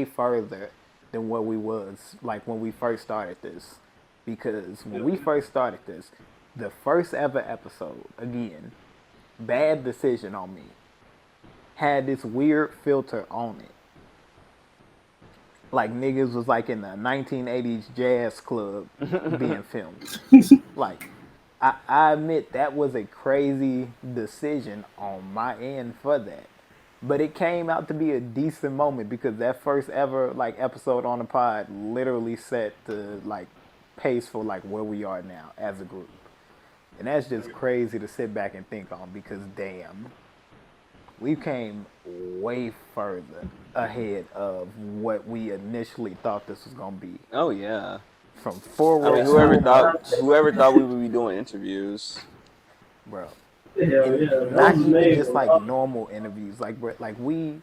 further than what we was like when we first started this. Because when we first started this, the first ever episode, again, bad decision on me, had this weird filter on it. Like niggas was like in the 1980s jazz club being filmed. Like, I admit that was a crazy decision on my end for that. But it came out to be a decent moment because that first ever like episode on the pod literally set the like pace for like where we are now as a group. And that's just crazy to sit back and think on because damn, we came way further ahead of what we initially thought this was gonna be. Oh yeah. From I forward, mean, whoever thought we would be doing interviews. bro. Hell And yeah, that not was even made just for like normal interviews. Like we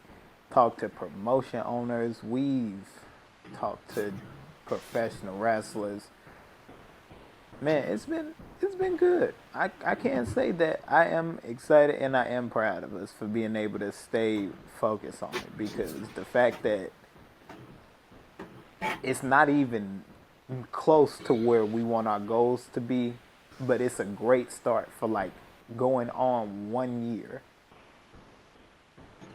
talked to promotion owners. We've talked to professional wrestlers. Man, it's been good. I can't say that I am excited and I am proud of us for being able to stay focused on it because the fact that it's not even close to where we want our goals to be, but it's a great start for like going on 1 year.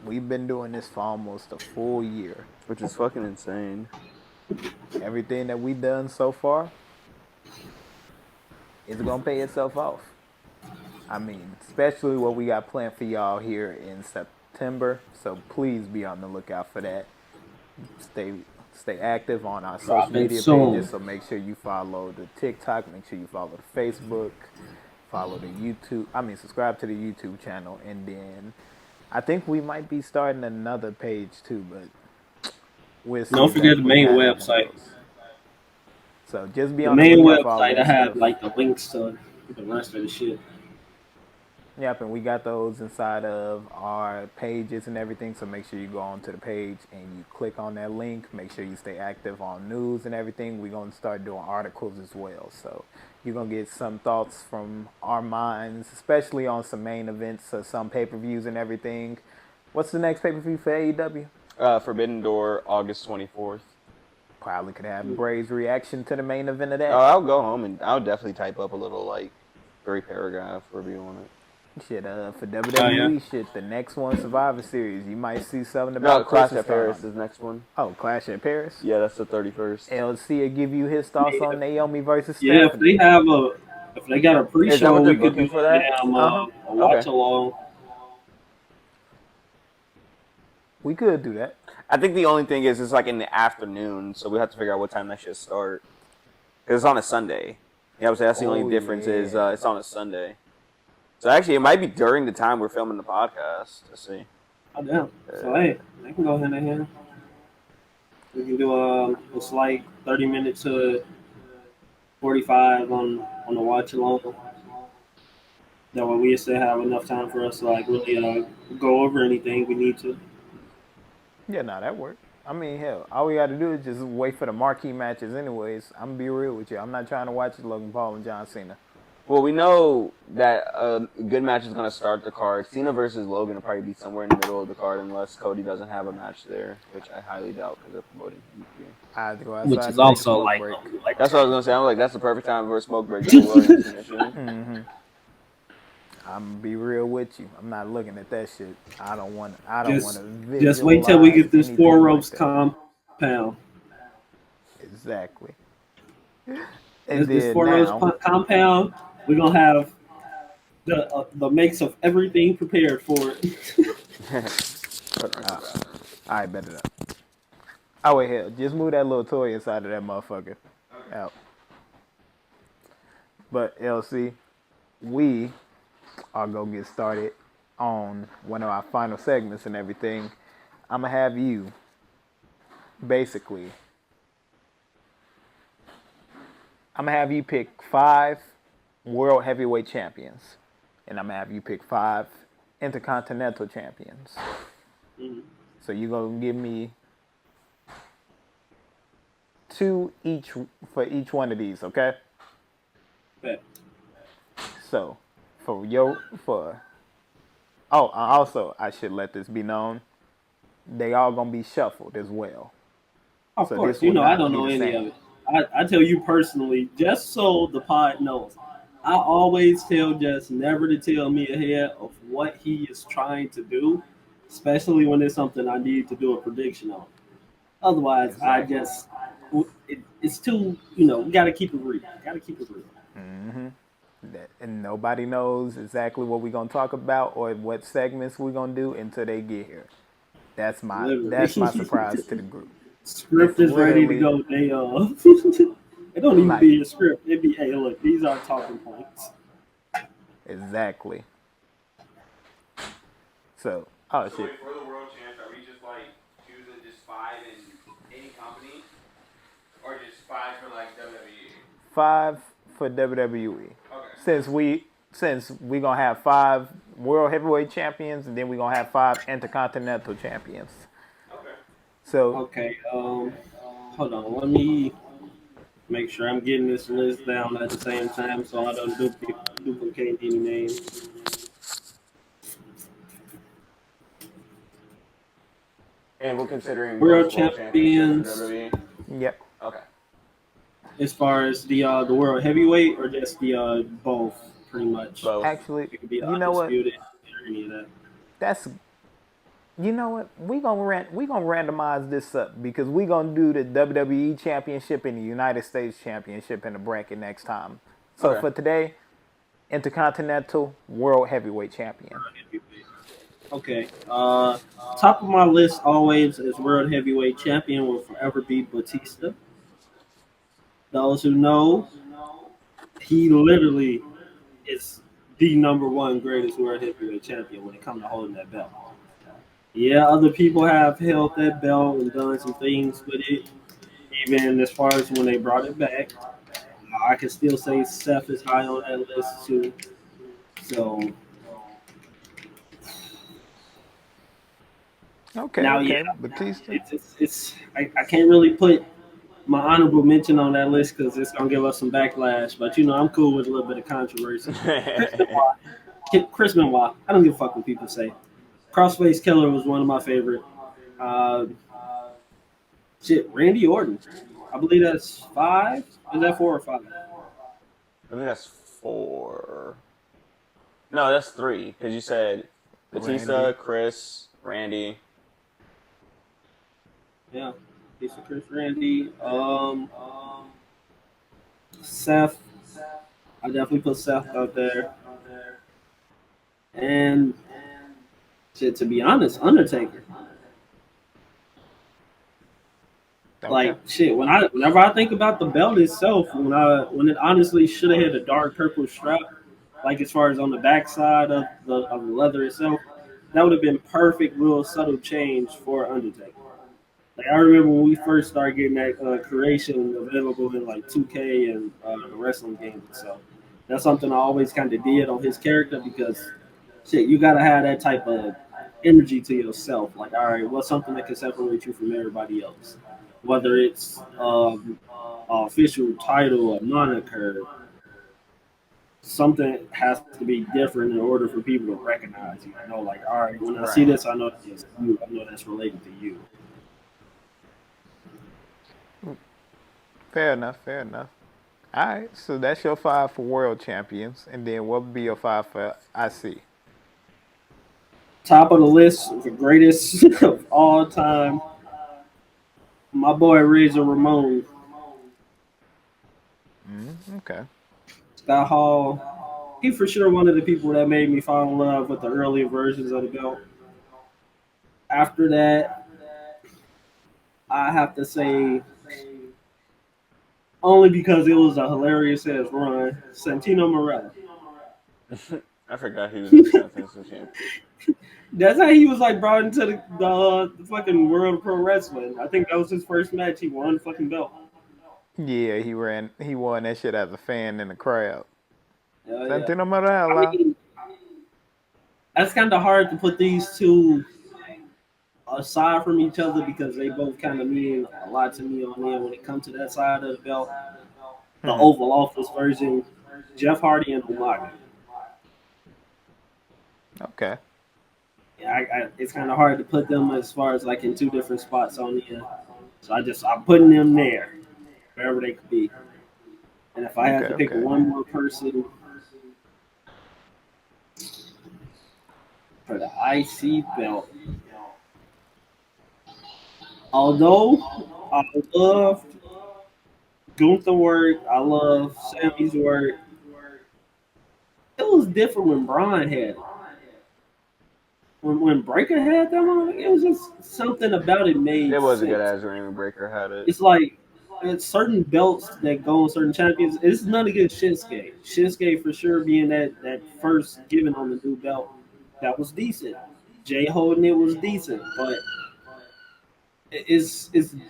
We've been doing this for almost a full year. Which is fucking insane. Everything that we've done so far is gonna pay itself off. I mean, especially what we got planned for y'all here in September. So please be on the lookout for that. Stay active on our social Dropping media soon. pages. So make sure you follow the TikTok. Make sure you follow the Facebook. Follow the YouTube. Subscribe to the YouTube channel, and then I think we might be starting another page too. But we'll see. Don't forget the exactly main how that one website. goes. So just be The on the main lookout for all of website, I this have stuff. like the links to the rest of the shit. Yep, and we got those inside of our pages and everything. So make sure you go onto the page and you click on that link. Make sure you stay active on news and everything. We're going to start doing articles as well. So you're going to get some thoughts from our minds, especially on some main events, some pay-per-views and everything. What's the next pay-per-view for AEW? Forbidden Door, August 24th. Probably could have Bray's reaction to the main event of that. Oh, I'll go home and I'll definitely type up a little like 3-paragraph review on it. Shit, for WWE, shit, the next one, Survivor Series, you might see something about No, Clash Christmas at Paris time. is next one. Oh, Clash at Paris? Yeah, that's the 31st. LC will give you his thoughts on Naomi versus Yeah, Stephanie. if they got a Is that pre-show, what they're we could booking do for that? a watch along. We could do that. I think the only thing is it's like in the afternoon, so we have to figure out what time that should start. Because it's on a Sunday. Yeah, I would say that's the only difference is it's on a Sunday. So actually, it might be during the time we're filming the podcast. Let's see. Oh, damn. So, hey, I can go hand in hand. We can do a slight 30 minutes to 45 on the watch along. That way we still have enough time for us to like really go over anything we need to. Yeah, no, that worked. I mean, hell, all we got to do is just wait for the marquee matches anyways. I'm going to be real with you. I'm not trying to watch Logan Paul and John Cena. Well, we know that a good match is going to start the card. Cena versus Logan will probably be somewhere in the middle of the card unless Cody doesn't have a match there, which I highly doubt because they're promoting him here. I have to go outside Which and is take a also smoke like, break. That's what I was going to say. I'm like, that's the perfect time for a smoke break. I'm I'm gonna be real with you. I'm not looking at that shit. I don't want to. Just wait till we get this four ropes compound. Exactly. And This then four ropes compound, we're gonna have the mix of everything prepared for it. I bet it up. Oh wait, hell, just move that little toy inside of that motherfucker. Out. But LC, we are gonna get started on one of our final segments and everything. I'm gonna have you basically. I'm gonna have you pick 5 world heavyweight champions, and I'm gonna have you pick 5 intercontinental champions. So you're gonna give me 2 each for each one of these, okay? Bet. So, for also I should let this be known. They all gonna be shuffled as well. Of So course, this will I not don't be know the any same. of it. I tell you personally, just so the pod knows, I always tell Jess never to tell me ahead of what he is trying to do, especially when it's something I need to do a prediction on. Otherwise, Exactly. it's too, we got to keep it real. Got to keep it real. Mm-hmm. And nobody knows exactly what we're gonna talk about or what segments we're gonna do until they get here. Literally. That's my surprise to the group. Script It's is ready to literally go day of. It don't even like be a script. It be, hey, look, these are talking points. exactly. So, oh So shit, wait, for the world champs, are we just like choosing just 5 in any company, or just 5 for like WWE? 5 for WWE. Okay. Since we gonna have 5 world heavyweight champions and then we gonna have 5 intercontinental champions. Okay. So Okay, hold on. Let me make sure I'm getting this list down at the same time so I don't duplicate any names. And we're considering World both world championships for champions, WWE. yep, Okay. as far as the world heavyweight, or just the both, pretty much. Both. actually, It could be you know what? undisputed or any of that. That's you know what? We gonna randomize this up because we gonna do the WWE Championship and the United States Championship in the bracket next time. So Okay. for today, Intercontinental World Heavyweight Champion. Okay. Top of my list always as world heavyweight champion will forever be Batista. Those who know, he literally is the number one greatest world heavyweight champion when it comes to holding that belt. Yeah, other people have held that belt and done some things with it. Even as far as when they brought it back, I can still say Seth is high on that list too. So Okay, now, yeah, okay, Batista. I can't really put my honorable mention on that list because it's gonna give us some backlash. But I'm cool with a little bit of controversy. Chris Benoit, Chris Benoit, I don't give a fuck what people say. Crossface Killer was one of my favorite. Uh, Randy Orton. I believe that's 5. Is that 4 or 5? I think that's 4. No, that's 3 because you said Batista, Randy. Chris, Randy. Yeah, Lisa, Chris, Randy. Seth. I definitely put Seth out there. And to be honest, Undertaker. Okay. Like whenever I think about the belt itself, when it honestly should have had a dark purple strap, like as far as on the backside of the leather itself, that would have been perfect little subtle change for Undertaker. Like I remember when we first started getting that creation available in like 2K and the wrestling games and stuff. That's something I always kind of did on his character because shit, you gotta have that type of energy to yourself. Like, all right, what's something that can separate you from everybody else? Whether it's official title or moniker, something has to be different in order for people to recognize you. I know, like, all right, when I see Right. this, I know that's you. I know that's related to you. Fair enough. Fair enough. All right. So that's your 5 for world champions, and then what would be your 5 for IC? Top of the list, the greatest of all time, my boy Razor Ramon. Okay. Scott Hall, he for sure one of the people that made me fall in love with the earlier versions of the belt. After that, I have to say, only because it was a hilarious ass run, Santino Morella. I forgot he was the Intercontinental Champion. That's how he was like brought into the fucking world of pro wrestling. I think that was his first match. He won the fucking belt. Yeah, he won that shit as a fan in the crowd. Hell yeah. Santino I Marella. mean, that's kind of hard to put these two aside from each other because they both kind of mean a lot to me on there when it comes to that side of the belt. The Oval Office version, Jeff Hardy and Umaga. Okay. Yeah, it's kind of hard to put them as far as like in two different spots on the end. So I'm putting them there, wherever they could be. And if I had to pick Okay. one more person for the IC belt, although I loved Gunther work, I love Sammy's work. It was different when Braun had it. When Breaker had that one, it was just something about it made It was a good sense. ass Raymond Breaker had it. It's like it's certain belts that go on certain champions. It's none against Shinsuke. Shinsuke for sure being that first given on the new belt, that was decent. Jay holding it was decent, but it's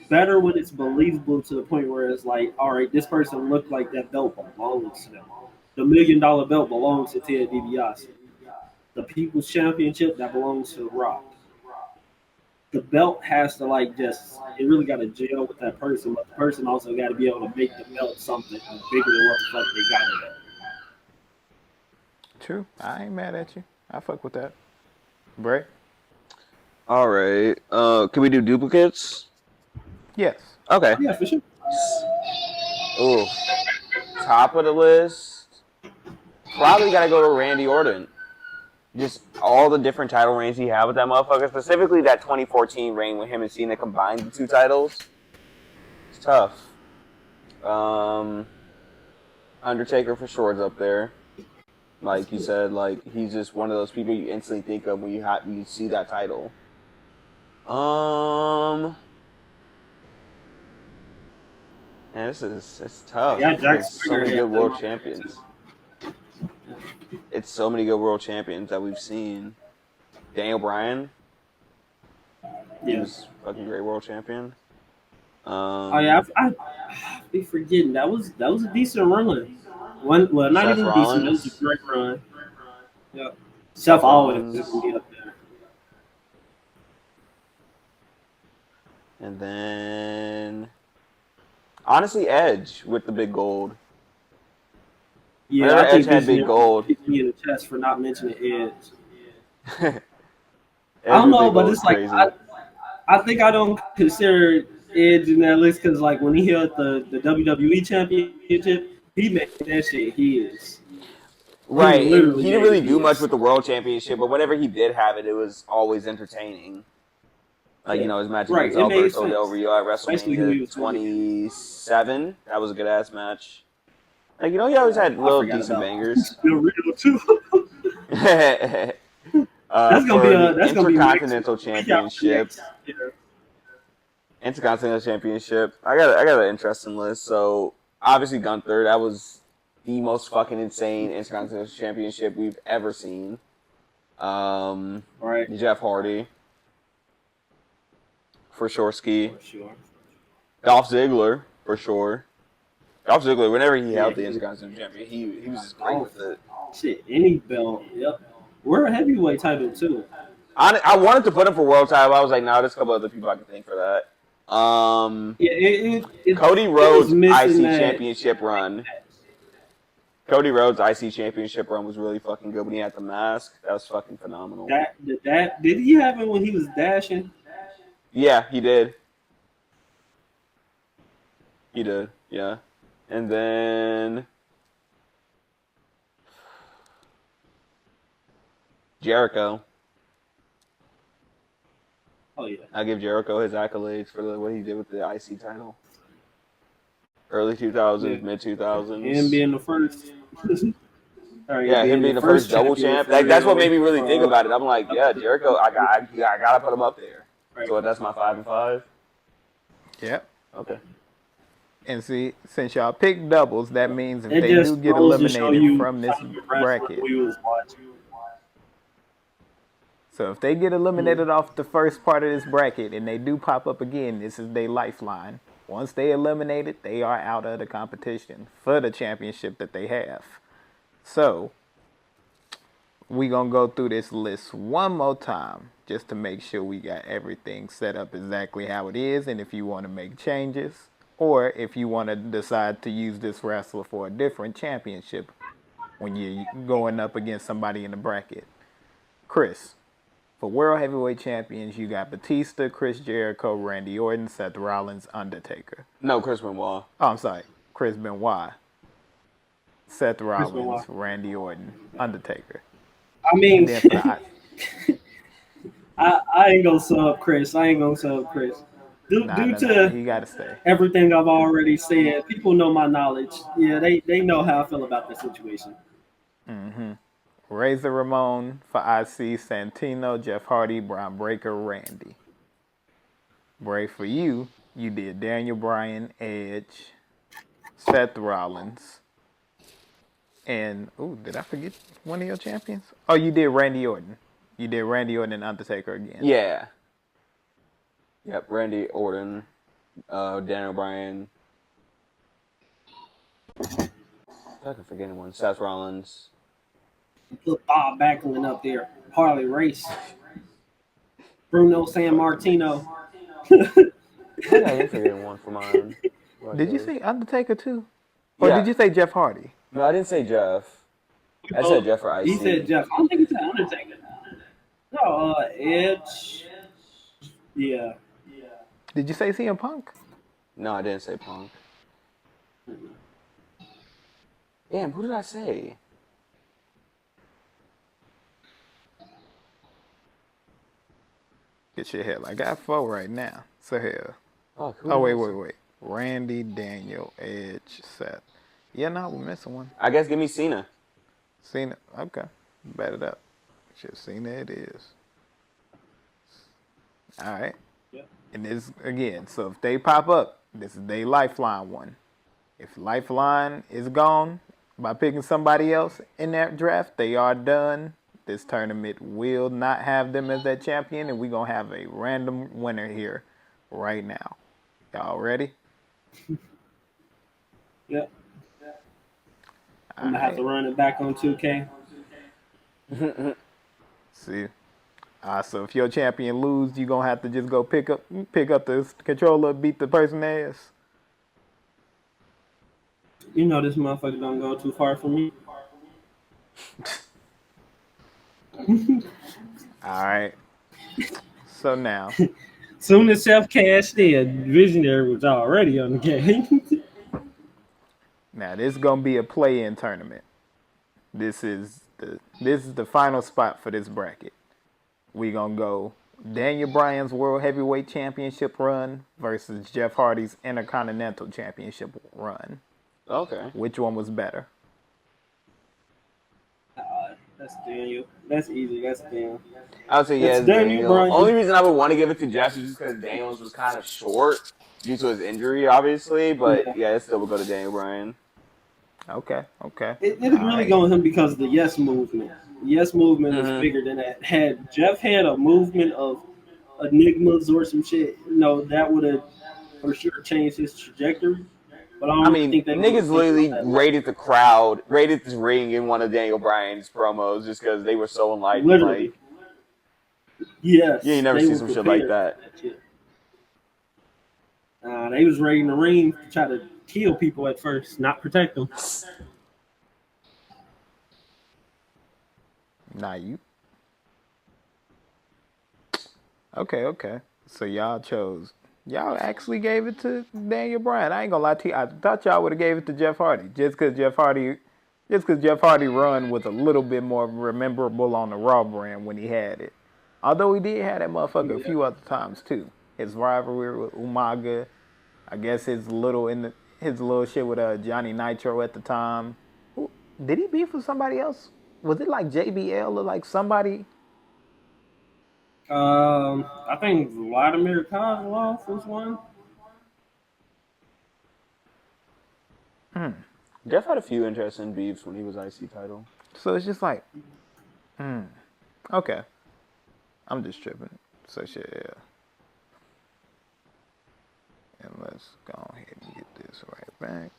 better when it's believable to the point where it's like, all right, this person looked like that belt belongs to them. The $1 million belt belongs to Ted DiBiase. The People's Championship that belongs to The Rock. The belt has to like just it really got to gel with that person, but the person also got to be able to make the belt something bigger than what the fuck they got it at. True. I ain't mad at you. I fuck with that. Bray? All right. Can we do duplicates? Yes. Okay. Yeah, for sure. Ooh. Top of the list. Probably got to go to Randy Orton. Just all the different title reigns he had with that motherfucker. Specifically that 2014 reign when him and Cena combined the two titles. It's tough. Undertaker for sure is up there. Like you said, like he's just one of those people you instantly think of when you see that title. Man, it's tough. Yeah, Jack There's so Swagger many had good world them. champions. It's so many good world champions that we've seen. Daniel Bryan, he Yeah. was fucking great world champion. Oh yeah, I be forgetting that was a decent run. Well, not Seth even decent. That was a Rollins. great run. Yeah. Seth Seth always Rollins. gonna be up there. And then honestly Edge with the big gold. Yeah, Whenever I Edge think had this big year gold. kicked me in the chest for not mentioning Edge. Edge I don't with know, big but gold is it's like crazy. I think I don't consider Edge in that list because like when he held the WWE Championship, he made that shit his. He Right, and literally he didn't made really it do much his. with the world championship, but whenever he did have it, it was always entertaining. Like, Yeah, his match right. against It made Alberto Del sense, Rio at especially who WrestleMania he was going against. 27. That was a good ass match. Like, he always had I little forgot decent about bangers. the real too. For the That's gonna be next Intercontinental week after Championship, next. Yeah. I got an interesting list. So obviously Gunther, that was the most fucking insane Intercontinental Championship we've ever seen. Right. Jeff Hardy, for sure. Ski. For sure. Dolph Ziggler, for sure. Dolph Ziggler, whenever he Yeah. held the Intercontinental Champion, he was just great Oh with it. shit! Any belt. Yep. We're a heavyweight title too. I wanted to put him for world title. But I was like, no, there's a couple other people I can think for that. Yeah. Cody It was Rhodes missing IC that. Championship run. Cody Rhodes IC Championship run was really fucking good when he had the mask. That was fucking phenomenal. Did he have it when he was dashing? Yeah, he did. He did. Yeah, and then Jericho. Oh yeah. I give Jericho his accolades for what he did with the IC title. Early 2000s, Yeah. mid Him 2000s. being the first. Yeah, him being the first double champion champ. for That's what real. made me really think about it. I'm like, yeah, Jericho, I gotta put him up there. Right. So that's my 5 and 5. Yep. Okay. And see, since y'all pick doubles, that means if It they do just get goes to show eliminated you from this type of wrestler bracket, we was watching. so if they get eliminated off the first part of this bracket and they do pop up again, this is their lifeline. Once they eliminated, they are out of the competition for the championship that they have. So, We gonna go through this list one more time just to make sure we got everything set up exactly how it is, and if you want to make changes, or if you want to decide to use this wrestler for a different championship when you're going up against somebody in the bracket. Chris, for World Heavyweight Champions, you got Batista, Chris Jericho, Randy Orton, Seth Rollins, Undertaker. No, Chris Benoit. Oh, I'm sorry. Chris Benoit, Seth Chris Benoit. Rollins, Randy Orton, Undertaker. I And mean, then for the I ain't gonna sub Chris. Due to he got to stay. everything I've already said, people know my knowledge. Yeah, they know how I feel about the situation. Razor Ramon for IC, Santino, Jeff Hardy, Braun Breaker, Randy. Bray, for you, you did Daniel Bryan, Edge, Seth Rollins, and did I forget one of your champions? Oh, you did Randy Orton. You did Randy Orton and Undertaker again. Yeah. Yep, Randy Orton, Daniel Bryan. I can forget anyone. Seth Rollins. Put Bob Backlund up there. Harley Race. Bruno San Martino. I didn't forget one for mine. Did you say Undertaker too? Or Yeah. did you say Jeff Hardy? No, I didn't say Jeff. I said Jeff for IC. He said Jeff. I don't think he said Undertaker. No, Edge. Yeah. Did you say CM Punk? No, I didn't say Punk. Damn, who did I say? Get your head. I got 4 right now. So here. Who Oh, did I wait. Randy, Daniel, Edge, Seth. Yeah, no, we're missing one. I guess give me Cena. Cena. Okay. Bet it up. Shit, Cena it is. All right. Yeah. And this, again, so if they pop up, this is their Lifeline one. If Lifeline is gone by picking somebody else in that draft, they are done. This tournament will not have them as that champion, and we're going to have a random winner here right now. Y'all ready? Yep. I'm gonna have to run it back on 2K. See? So if your champion lose, you're going to have to just go pick up the controller, beat the person ass. You know this motherfucker don't go too far from me. All right. So now. Soon as Chef cashed in, Visionary was already on the game. Now this is gonna be a play-in tournament. This is the final spot for this bracket. We gonna go Daniel Bryan's World Heavyweight Championship run versus Jeff Hardy's Intercontinental Championship run. Okay. Which one was better? That's Daniel. That's easy. That's Daniel. I would say yes, It's Daniel Daniel. Bryan. Only reason I would want to give it to Jeff is just because Daniels was kind of short due to his injury, obviously. But yeah, it still would go to Daniel Bryan. Okay. It really go on him because of the Yes movement. The Yes movement is bigger than that. Had Jeff had a movement of enigmas or some shit, that would have for sure changed his trajectory. But I don't think that niggas literally rated the crowd, rated this ring in one of Daniel Bryan's promos just because they were so enlightened. Literally. Yes. You ain't never see some shit like that. They was raiding the ring to try to kill people at first, not protect them. Not you. Okay. So y'all actually gave it to Daniel Bryan. I ain't gonna lie to you. I thought y'all would have gave it to Jeff Hardy just because Jeff Hardy run was a little bit more memorable on the Raw brand when he had it. Although he did have that motherfucker a few other times too. His rivalry with Umaga, I guess his little shit with Johnny Nitro at the time. Did he beef with somebody else? Was it like JBL or like somebody? I think Vladimir Kozlov was one. Jeff had a few interesting beefs when he was IC title. So it's just like, okay. I'm just tripping. So shit, yeah. And let's go ahead and get this right back.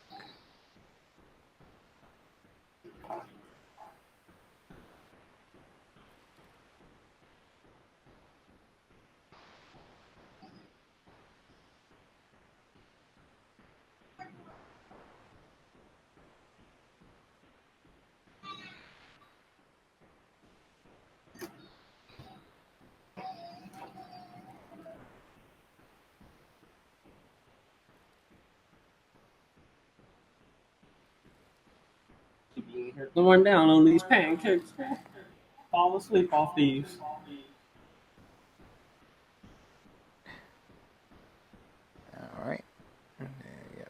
You're throwing down on these pancakes. Fall asleep off these. All right. Yep.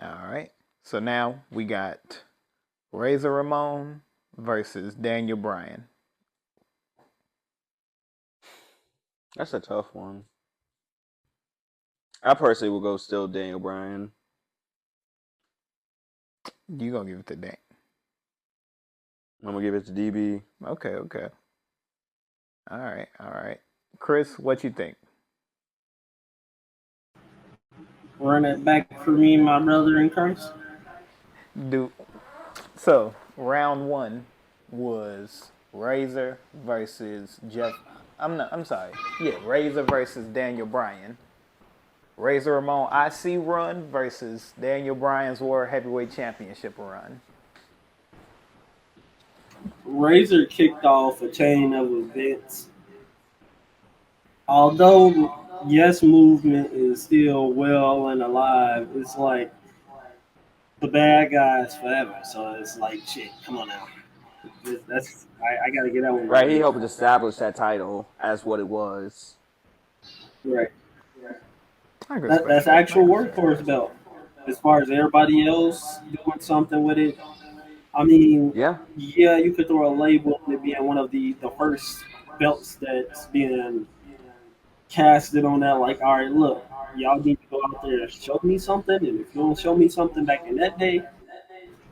All right. So now we got Razor Ramon versus Daniel Bryan. That's a tough one. I personally will go still Daniel Bryan. You gonna give it to Dan? I'm gonna give it to DB. Okay. Okay. All right. All right. Chris, what you think? Run it back for me, my brother in Christ. So round one was Razor versus Jeff. I'm sorry. Yeah, Razor versus Daniel Bryan. Razor Ramon IC run versus Daniel Bryan's World Heavyweight Championship run. Razor kicked off a chain of events. Although Yes Movement is still well and alive, it's like the bad guys forever. So it's like, shit, come on now. I got to get that one Right, he right. helped establish that title as what it was. Right. I can respect That's that. actual workhorse belt. As far as everybody else doing something with it, I mean, Yeah. yeah, you could throw a label on it being one of the first belts that's being casted on that. Like, all right, look, y'all need to go out there and show me something. And if you don't show me something back in that day,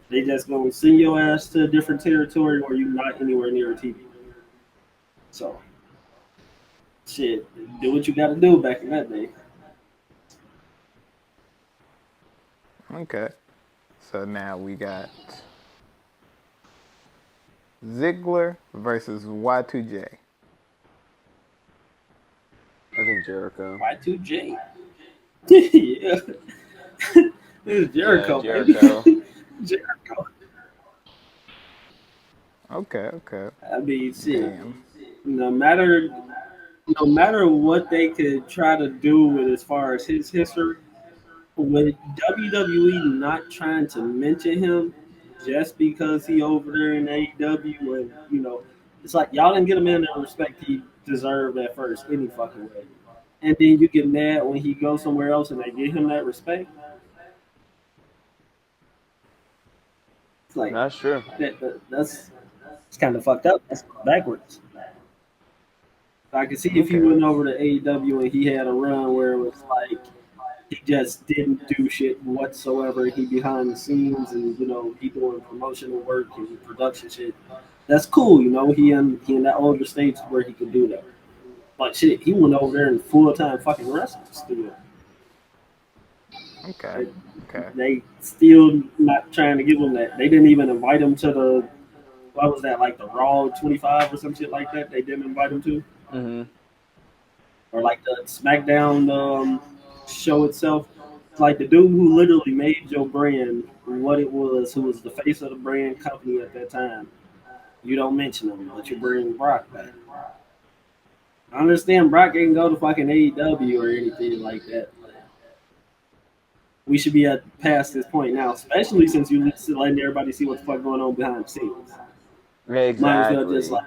they just gonna send your ass to a different territory where you're not anywhere near a TV. So, shit, do what you got to do back in that day. Okay. So now we got Ziggler versus Y2J. I think Jericho. Y2J. Yeah. This is Jericho, Yeah, Jericho. baby. Jericho. Okay. Okay. I mean, shit. Damn. No matter, no matter what they could try to do with as far as his history, with WWE not trying to mention him just because he over there in AEW, and it's like y'all didn't get him in the respect he deserved at first any fucking way, and then you get mad when he goes somewhere else and they give him that respect. It's like That's true. that's it's kind of fucked up. That's backwards. I could see if he Okay. went over to AEW and he had a run where it was like he just didn't do shit whatsoever. He behind the scenes and he doing promotional work and production shit. That's cool, he in that older stage where he could do that. But shit, he went over there in full time fucking wrestling studio. Okay. Okay. They still not trying to give him that. They didn't even invite him to the what was that, like the Raw 25 or some shit like that. They didn't invite him to, or like the SmackDown show itself. Like the dude who literally made your brand what it was, who was the face of the brand company at that time. You don't mention him, but you bring Brock back. I understand Brock ain't go to fucking AEW or anything like that. We should be at past this point now, especially since you letting everybody see what the fuck going on behind the scenes. Yeah, Might as well exactly. just like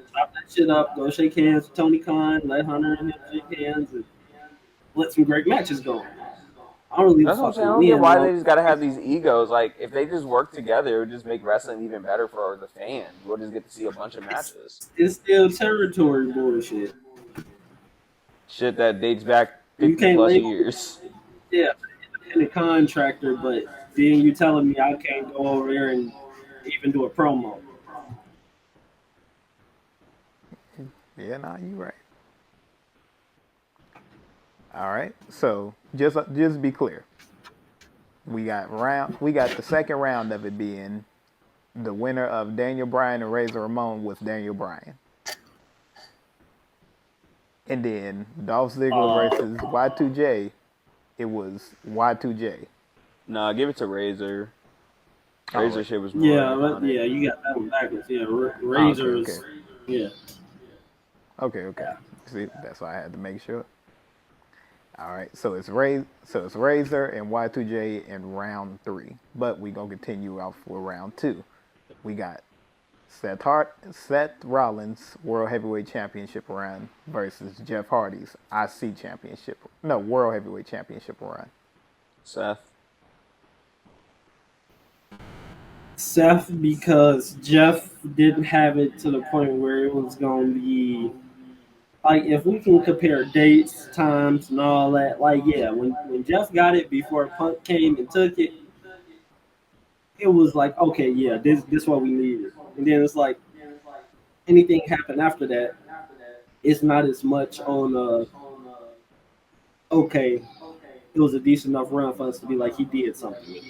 stop that shit up, go shake hands with Tony Khan, let Hunter and him shake hands, and let some great matches go. I don't really That's what I'm fuck saying. I who don't get win why though. they just gotta have these egos. Like, if they just work together, it would just make wrestling even better for the fans. We'll just get to see a bunch of matches. It's still territory bullshit. Shit that dates back You 50 can't plus label years. yeah, independent contractor, but then you telling me I can't go over there and even do a promo. Yeah, nah, you right. All right. So just be clear. We got the second round of it being the winner of Daniel Bryan and Razor Ramon with Daniel Bryan. And then Dolph Ziggler versus Y2J, it was Y2J. Nah, give it to Razor. Oh, Razor shit was more Yeah, iconic. yeah, you got that one backwards. Yeah, okay, okay. Razors. Yeah. Okay. See, that's why I had to make sure. All right, so it's Razor and Y2J in round 3, but we gonna continue out for round 2. We got Seth Rollins World Heavyweight Championship run versus Jeff Hardy's World Heavyweight Championship run. Seth. Seth, because Jeff didn't have it to the point where it was going to be like, if we can compare dates, times, and all that, like, yeah, when Jeff got it before Punk came and took it, it was like, okay, yeah, this what we needed. And then it's like anything happened after that, it's not as much on okay, it was a decent enough run for us to be like he did something.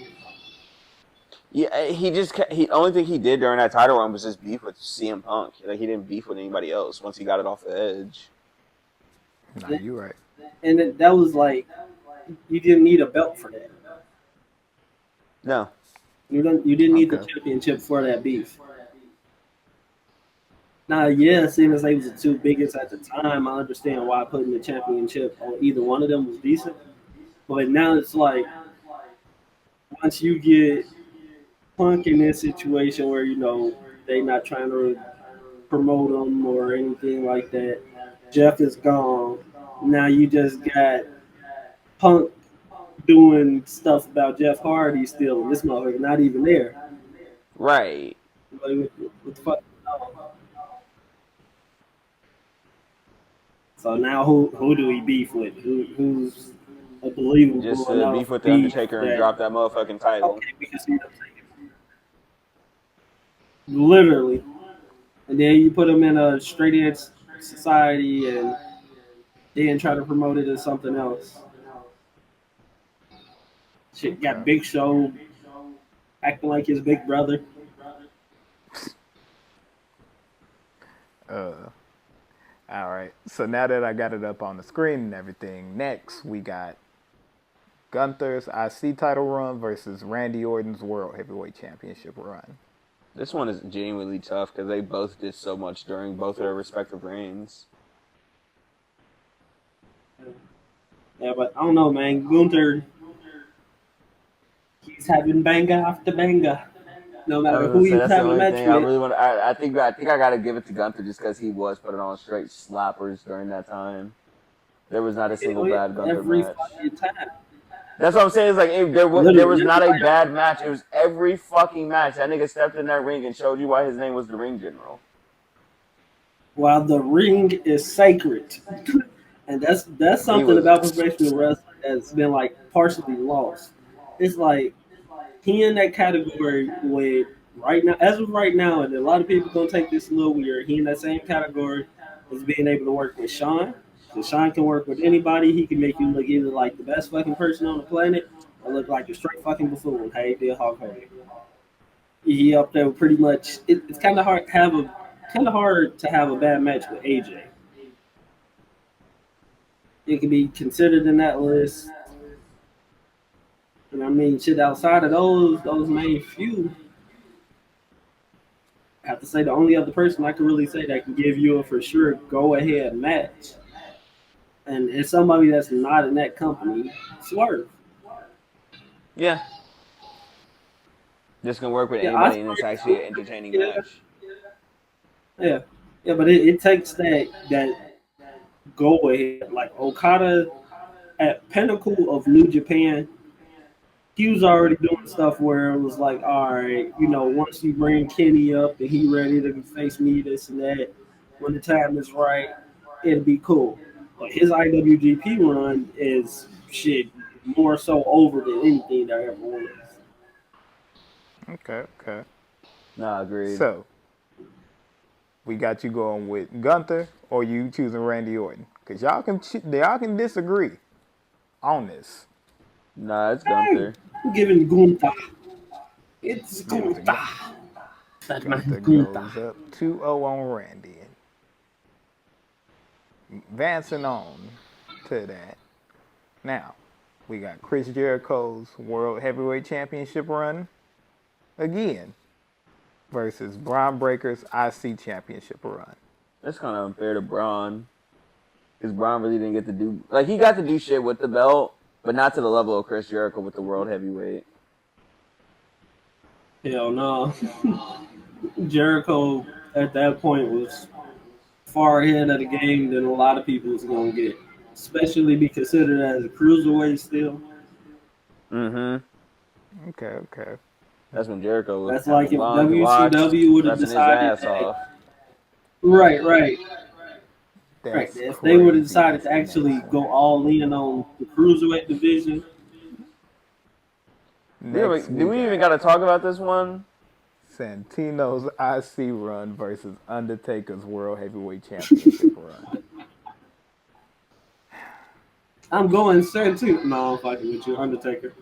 Yeah, he only thing he did during that title run was just beef with CM Punk. Like he didn't beef with anybody else once he got it off the edge. Nah, you right. And that was like, you didn't need a belt for that. No. You didn't need the Okay. championship for that beef. Now, yeah, seeing as they was the two biggest at the time, I understand why putting the championship on either one of them was decent. But now it's like, once you get Punk in this situation where, they not trying to promote him or anything like that, Jeff is gone. Now you just got Punk doing stuff about Jeff Hardy still, and this motherfucker not even there. Right. Like, what the fuck? So now who do we beef with? Who's a believable Just enough beef with the beef Undertaker and that, drop that motherfucking title. okay, we can see them literally, and then you put them in a straight edge society and then try to promote it as something else. Shit, got Okay. Big Show acting like his big brother. All right. So now that I got it up on the screen and everything, next we got Gunther's IC title run versus Randy Orton's World Heavyweight Championship run. This one is genuinely tough because they both did so much during both of their respective reigns. Yeah, but I don't know, man. Gunther, he's having banger after banger. No I matter was who gonna say he's that's the having a only match thing I with. really want. I think I gotta give it to Gunther just because he was putting on straight slappers during that time. There was not a single bad Gunther Every match. fucking time. That's what I'm saying. It's like there Literally, was not every a time. bad match. It was every fucking match. That nigga stepped in that ring and showed you why his name was the Ring General. While the ring is sacred. And that's He something was about professional wrestling that's been like partially lost. It's like he in that category with right now, as of right now, and a lot of people gonna take this a little weird. He in that same category as being able to work with Sean. So Sean can work with anybody. He can make you look either like the best fucking person on the planet or look like a straight fucking buffoon. Hey, did Hulk Hogan. He up there with pretty much. It's kind of hard to have a bad match with AJ. It can be considered in that list. And I mean, shit outside of those main few, I have to say the only other person I can really say that can give you a for sure go ahead match, and it's somebody that's not in that company, Swerve. yeah. Just gonna work with Yeah, I anybody, and it's actually an entertaining yeah, match. yeah, yeah, but it takes that go ahead. Like Okada at pinnacle of New Japan, he was already doing stuff where it was like, all right, once you bring Kenny up and he ready to face me, this and that, when the time is right, it'll be cool. But his IWGP run is shit more so over than anything that ever was. Okay. Nah, agreed. So we got you going with Gunther or you choosing Randy Orton? Cause y'all can disagree on this. Nah, it's Hey, Gunther. I'm giving Gunther. It's Give it to Gunther. That man Gunther Gunther. goes up 2-0 on Randy. Advancing on to that. Now, we got Chris Jericho's World Heavyweight Championship run again versus Braun Breaker's IC Championship run. That's kind of unfair to Braun. Because Braun really didn't get to do... Like, he got to do shit with the belt, but not to the level of Chris Jericho with the World Heavyweight. Hell no. Jericho at that point was far ahead of the game than a lot of people was going to get, especially be considered as a cruiserweight still. Mm-hmm. Okay. That's when Jericho was That's like if long to watch, WCW would have pressing his decided ass off. Right. That's If they would have decided crazy. to actually go all in on the cruiserweight division. Next, Do we even got to talk about this one? Santino's IC run versus Undertaker's World Heavyweight Championship run. I'm going Santino. No, I'm fucking with you, Undertaker.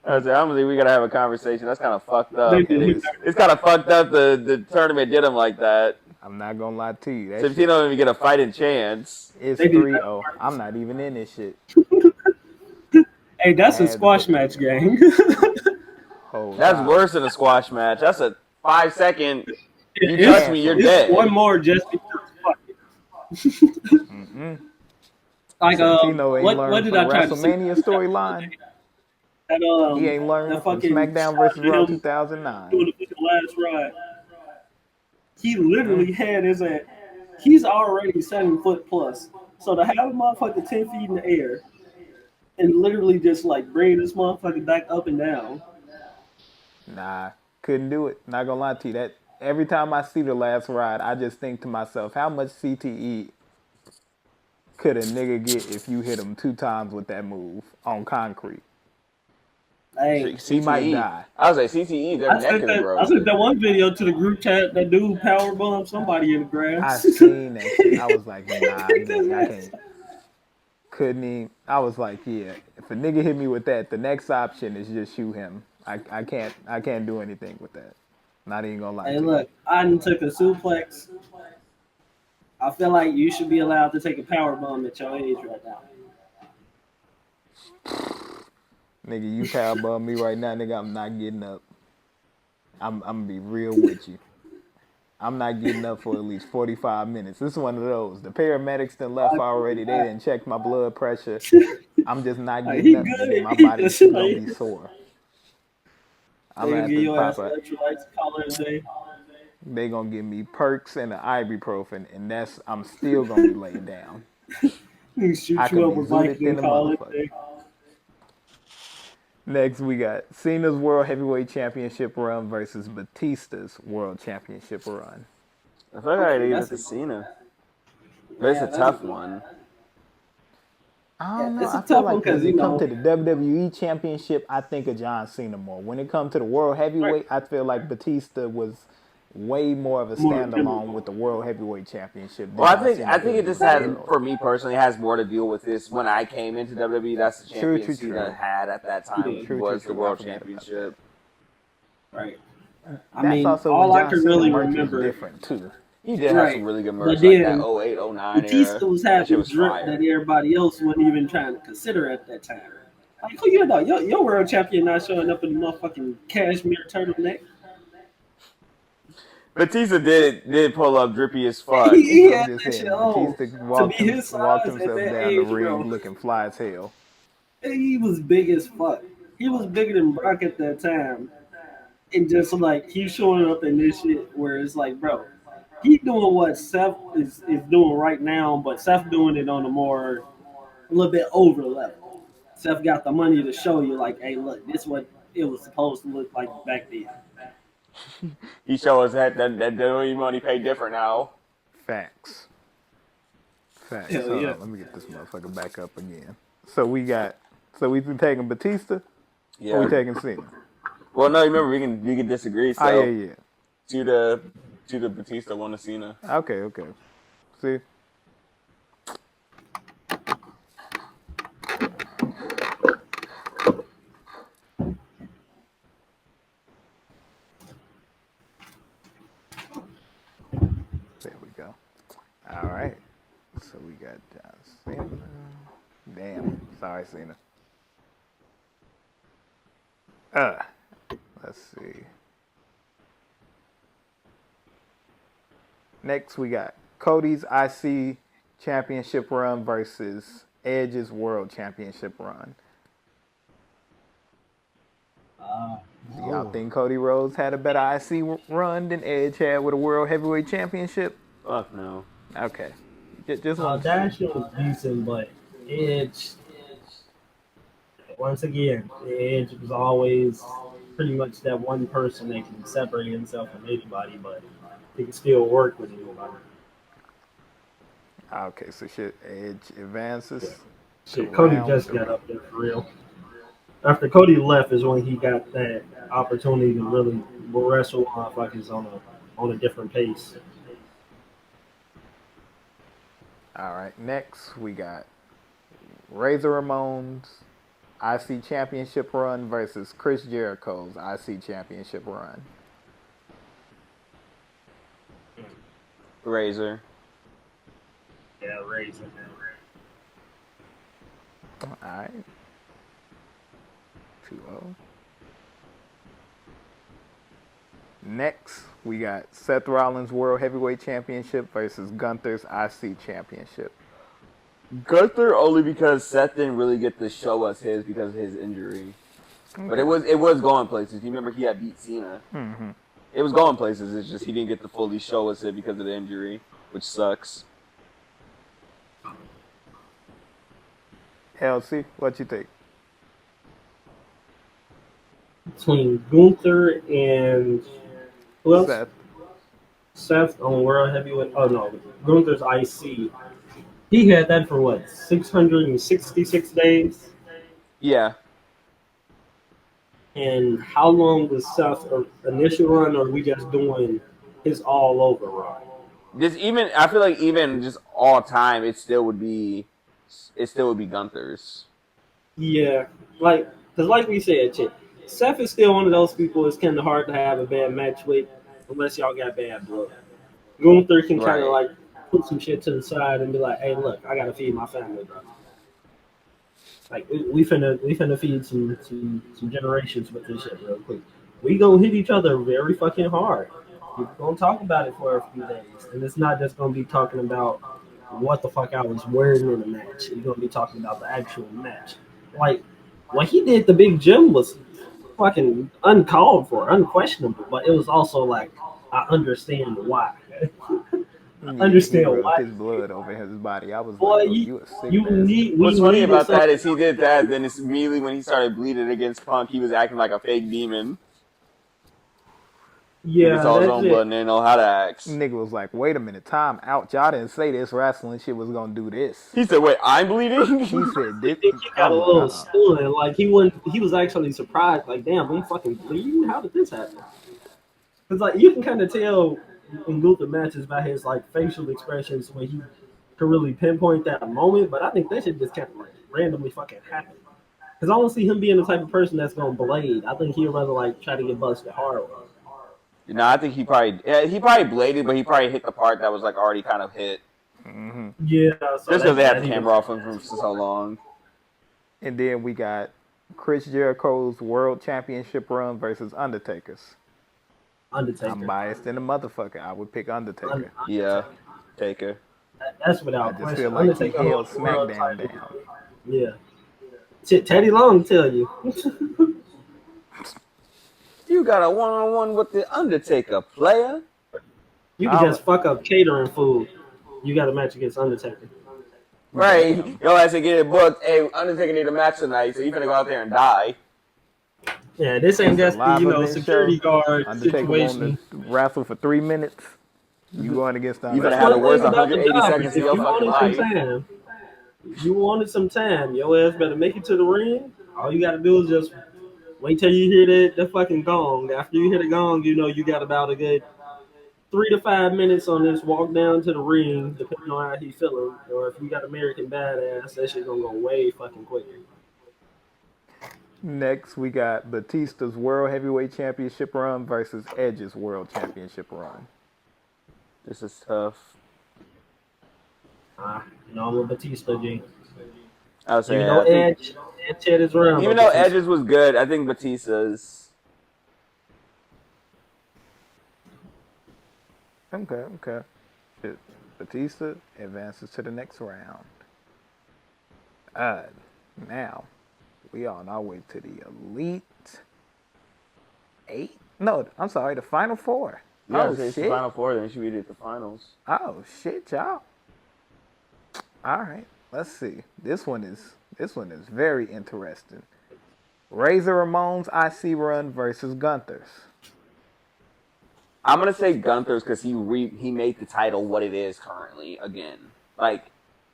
I don't believe we got to have a conversation. That's kind of fucked up. They did. It's kind of fucked up the tournament did him like that. I'm not gonna lie to you. Santino didn't even get a fighting chance. It's They did 3-0. I'm not even in this shit. Hey, that's a squash match, gang. That's worse than a squash match. That's a 5-second. You It's- touch me, you're it's dead. One more just because. Like Santino ain't what learned did from I try to say? WrestleMania storyline. He ain't learned from fucking SmackDown versus Raw him 2009. doing the last ride. He literally had his ass. He's already 7 foot plus. So to have a motherfucker 10 feet in the air and literally just like bring this motherfucker back up and down. Nah, couldn't do it. Not gonna lie to you. That every time I see the last ride, I just think to myself, how much CTE could a nigga get if you hit him 2 times with that move on concrete? Hey, He might die. I was like, CTE, their neck is I broken. sent that one video to the group chat. That dude power bomb somebody in the I grass. seen that shit. I was like, nah, nigga, I can't. Couldn't even. I was like, yeah. If a nigga hit me with that, the next option is just shoot him. I can't do anything with that. Not even gonna lie Hey, to look, I done took a suplex. I feel like you should be allowed to take a power bomb at your age right now. Nigga, you powerbomb me right now, nigga, I'm not getting up. I'm gonna be real with you. I'm not getting up for at least 45 minutes. This is one of those. The paramedics done left already. They didn't check my blood pressure. I'm just not getting up. Nigga. My body's gonna be sore. I'm They gonna give have your to ass pop up. electrolytes, call it a day. They gonna give me perks and an ibuprofen, and I'm still gonna be laid down. Shoot I you can up be with zooted Viking than and a call it a motherfucker. day. Next, we got Cena's World Heavyweight Championship run versus Batista's World Championship run. I feel like I give it to Cena. But it's a tough one. I don't know. It's a I feel tough one like when because, it comes to the WWE Championship, I think of John Cena more. When it comes to the World Heavyweight, I feel like Batista was way more of a standalone with the World Heavyweight Championship. Well, I think it just has, for me personally, has more to do with this. When I came into WWE, that's the champion Cena had at that time was the World Championship. Right. I mean, also all I can really remember is different too. He did have some really good merch but like then, that 08, 09 Batista era. was having was drip fire. that everybody else wasn't even trying to consider at that time. Like, who you know? Your world champion not showing up in the motherfucking cashmere turtleneck. Batista did pull up drippy as fuck. He I'm had just that saying, shit on. Batista To be his size walked at himself that down age, the ring bro. looking fly as hell. He was big as fuck. He was bigger than Brock at that time. And just like he's showing up in this shit where it's like, bro, he doing what Seth is doing right now, but Seth doing it on a little bit over level. Seth got the money to show you, like, hey, look, this is what it was supposed to look like back then. He showed us that WWE money paid different now. Facts. Hell Hold yeah. on, let me get this motherfucker back up again. So we taking Batista? Yeah. Or we taking Cena? Well, no, remember we can disagree. So yeah. To the Batista, one to Cena. Okay. See. There we go. All right. got John Cena. Damn. Sorry, Cena. Let's see. Next, we got Cody's IC Championship run versus Edge's World Championship run. Do y'all think Cody Rhodes had a better IC run than Edge had with a World Heavyweight Championship? Fuck no. Okay. Just want that shit was decent, but Edge, once again, Edge was always pretty much that one person that can separate himself from anybody, but he can still work with anybody. Okay, so shit, Edge advances. Shit, Cody just got up there for real. After Cody left is when he got that opportunity to really wrestle motherfuckers on a different pace. All right, next we got Razor Ramon's IC Championship run versus Chris Jericho's IC Championship run. Razor. Yeah, Razor. All right. 2-0. Next, we got Seth Rollins World Heavyweight Championship versus Gunther's IC Championship. Gunther only because Seth didn't really get to show us his because of his injury. Okay. But it was going places. You remember he had beat Cena. Mm-hmm. It was going places. It's just he didn't get to fully show us it because of the injury, which sucks. LC, what you think? Between Gunther and who else? Seth on World Heavyweight. Oh no, Gunther's IC. He had that for what, 666 days? Yeah. And how long was Seth's initial run, or are we just doing his all over run? I feel like even just all time, it still would be Gunther's. Yeah, because like we said, Seth is still one of those people. It's kind of hard to have a bad match with, unless y'all got bad blood. Gunther can kind of like put some shit to the side and be like, "Hey, look, I gotta feed my family, bro. Like we finna feed some generations with this shit real quick. We gonna hit each other very fucking hard. We're gonna talk about it for a few days, and it's not just gonna be talking about what the fuck I was wearing in the match. You're gonna be talking about the actual match. Like what he did to Big Jim was fucking uncalled for, unquestionable, but it was also like I understand why. I understand why. His blood over his body. I was boy, like, you a sick What's funny about that is he did that, then it's immediately when he started bleeding against Punk, he was acting like a fake demon. Yeah, it's all his own blood and they didn't know how to act. Nigga was like, wait a minute, time out. Y'all didn't say this wrestling shit was gonna do this. He said, wait, I'm bleeding? He said this. He got a little stunned. Like he was actually surprised, like, damn, I'm fucking bleeding? How did this happen? Because like you can kind of tell in Gunther matches by his like facial expressions when he can really pinpoint that moment, but I think that shit just kind of like randomly fucking happened. Because I don't see him being the type of person that's gonna blade. I think he'd rather like try to get busted hard. No, I think he probably bladed, but he probably hit the part that was like already kind of hit. Mm-hmm. Yeah, so just because they had the camera off him for so long. And then we got Chris Jericho's World Championship run versus Undertaker's. Undertaker. I'm biased in the motherfucker. I would pick Undertaker. Yeah, Taker. That's without question. I just feel like he held SmackDown down. Yeah. Teddy Long tell you. You got a one-on-one with the Undertaker, player. You can just fuck up catering food. You got a match against Undertaker. Right. Yo, I said get it booked. Hey, Undertaker need a match tonight, so you finna go out there and die. Yeah, this ain't just the security guard Undertaker situation. To wrestle for 3 minutes. You going against the Undertaker. You gonna have the worst 180 seconds of your fucking life. If you wanted some time, your ass better make it to the ring. All you gotta do is just wait till you hear the fucking gong. After you hear the gong, you know you got about a good 3 to 5 minutes on this walk down to the ring, depending on how he feeling. Or if you got American Badass, that shit gonna go way fucking quicker. Next, we got Batista's World Heavyweight Championship run versus Edge's World Championship run. This is tough. I'm a Batista G. I would say Even yeah, though I think Ted is around, even but though Batista. Edge's was good, I think Batista's. Okay. Batista advances to the next round. Uh, now we on our way to the Elite Eight. No, I'm sorry, the Final Four. Yeah, Oh I'd say it's the shit. Final Four. Then she beat it at the finals. Oh shit, y'all. All right, let's see. This one is very interesting. Razor Ramon's IC run versus Gunther's. I'm gonna say Gunther's because he made the title what it is currently again. Like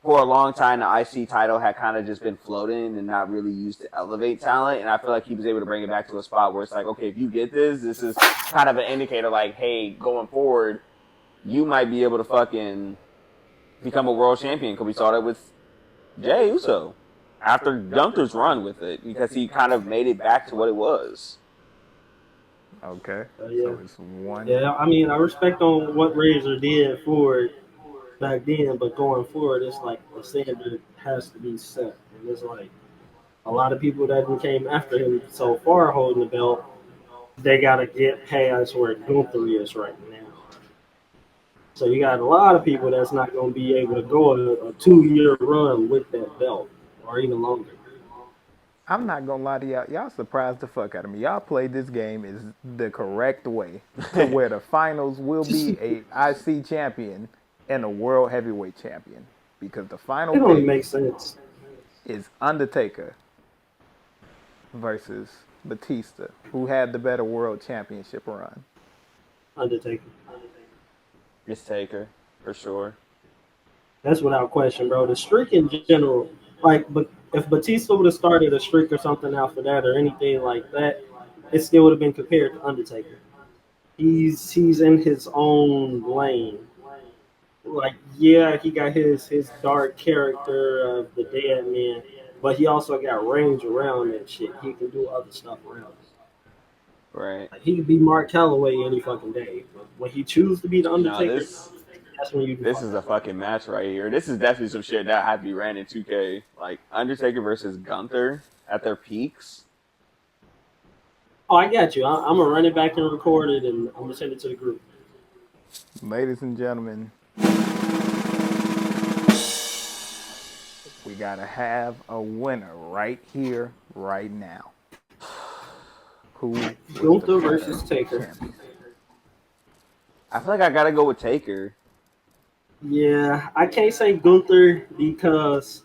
for a long time, the IC title had kind of just been floating and not really used to elevate talent. And I feel like he was able to bring it back to a spot where it's like, okay, if you get this is kind of an indicator, like, hey, going forward, you might be able to fucking become a world champion. Because we saw that with Jey Uso after Gunther's run with it because he kind of made it back to what it was. Okay, Yeah. so it's one. Yeah, I mean, I respect on what Razor did for it back then, but going forward, it's like the standard has to be set. And it's like a lot of people that came after him so far holding the belt, they got to get past where Gunther is right now. So you got a lot of people that's not going to be able to go a 2-year run with that belt or even longer. I'm not gonna lie to y'all. Y'all surprised the fuck out of me. Y'all played this game is the correct way to where the finals will be a IC champion and a world heavyweight champion because the final It only pick makes sense. is Undertaker versus Batista, who had the better world championship run. Undertaker. It's Taker for sure. That's without question, bro. The streak in general, like, but if Batista would have started a streak or something after that or anything like that, it still would have been compared to Undertaker. He's in his own lane. Like, yeah, he got his dark character of the dead man, but he also got range around that shit. He can do other stuff around it. Right. Like, he could be Mark Calloway any fucking day. But when he chooses to be the No, Undertaker, this that's when you can this fuck is a up. fucking match right here. This is definitely some shit that had to be ran in 2K. Like Undertaker versus Gunther at their peaks. Oh, I got you. I'm gonna run it back and record it, and I'm gonna send it to the group. Ladies and gentlemen, we gotta have a winner right here, right now. Who was the Gunther better versus Taker. champion? I feel like I gotta go with Taker. Yeah, I can't say Gunther because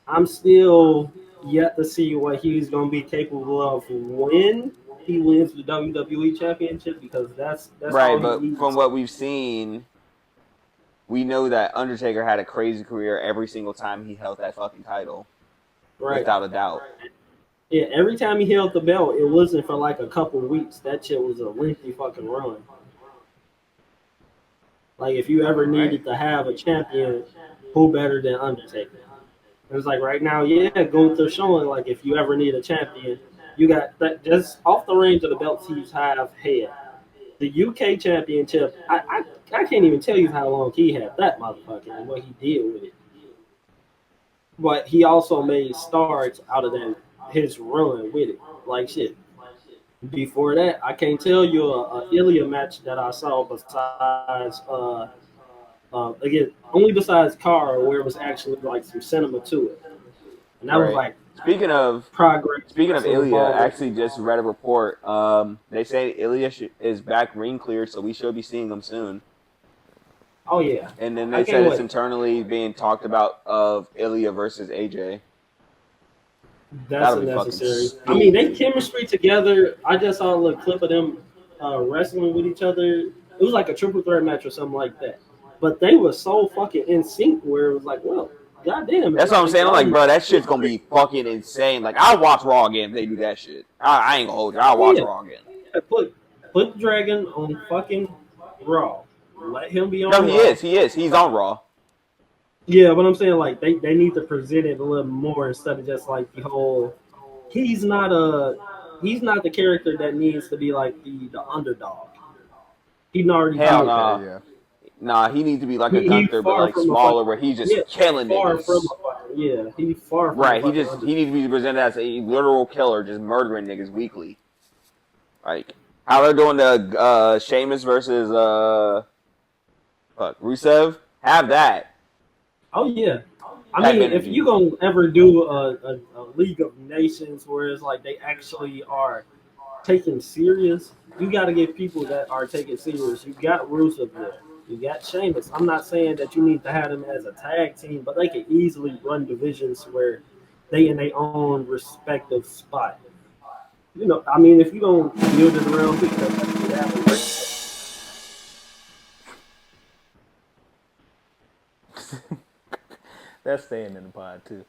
I'm still yet to see what he's gonna be capable of when he wins the WWE Championship because that's Right, all he but from needs. what we've seen, we know that Undertaker had a crazy career every single time he held that fucking title, Right. without a doubt. Yeah, every time he held the belt, it wasn't for like a couple weeks. That shit was a lengthy fucking run. Like if you ever All right. needed to have a champion, who better than Undertaker? It was like right now, yeah, Gunther showing like if you ever need a champion, you got that just off the range of the belts he's have had. The UK Championship, I can't even tell you how long he had that motherfucker and what he did with it. But he also made stars out of that his run with it. Like shit. Before that, I can't tell you a Ilya match that I saw besides again only besides Car where it was actually like some cinema to it, and that was Right. like Speaking of progress speaking of wrestling Ilya, I involvement. actually just read a report. They say Ilya is back ring cleared, so we should be seeing him soon. Oh yeah, And then I they can't said it's wait. internally being talked about of Ilya versus AJ. That's That'll be fucking unnecessary. I mean, they stupid. chemistry together. I just saw a little clip of them wrestling with each other. It was like a triple threat match or something like that. But they were so fucking in sync where it was like, well, goddamn, That's what I'm saying. I'm y'all like, bro, that really shit's gonna great. be fucking insane. Like, I'll watch Raw again if they do that shit. I ain't gonna hold you. I'll Oh watch yeah, Raw again. yeah, put Dragon on fucking Raw. Let him be No, on he Raw. is. He is. He's on Raw. Yeah, but I'm saying like they need to present it a little more instead of just like the whole. He's not a he's not the character that needs to be like the underdog. He can already Hell do Okay, no. that. yeah. Nah, he needs to be like a He Gunther, but far like from a smaller, fucking where he's just yeah. killing Far from niggas. a fucking yeah. He far from Right, a fucking he needs to be presented as a literal killer, just murdering niggas weekly. Like how they're doing the Sheamus versus Rusev. Have that. Oh yeah. I Type mean, if energy. you gonna ever do a League of Nations where it's like they actually are taken serious, you got to get people that are taken serious. You got Rusev there. You got Sheamus. I'm not saying that you need to have them as a tag team, but they can easily run divisions where they in their own respective spot. You know, I mean, if you don't build it around people that actually have a great That's staying in the pod too.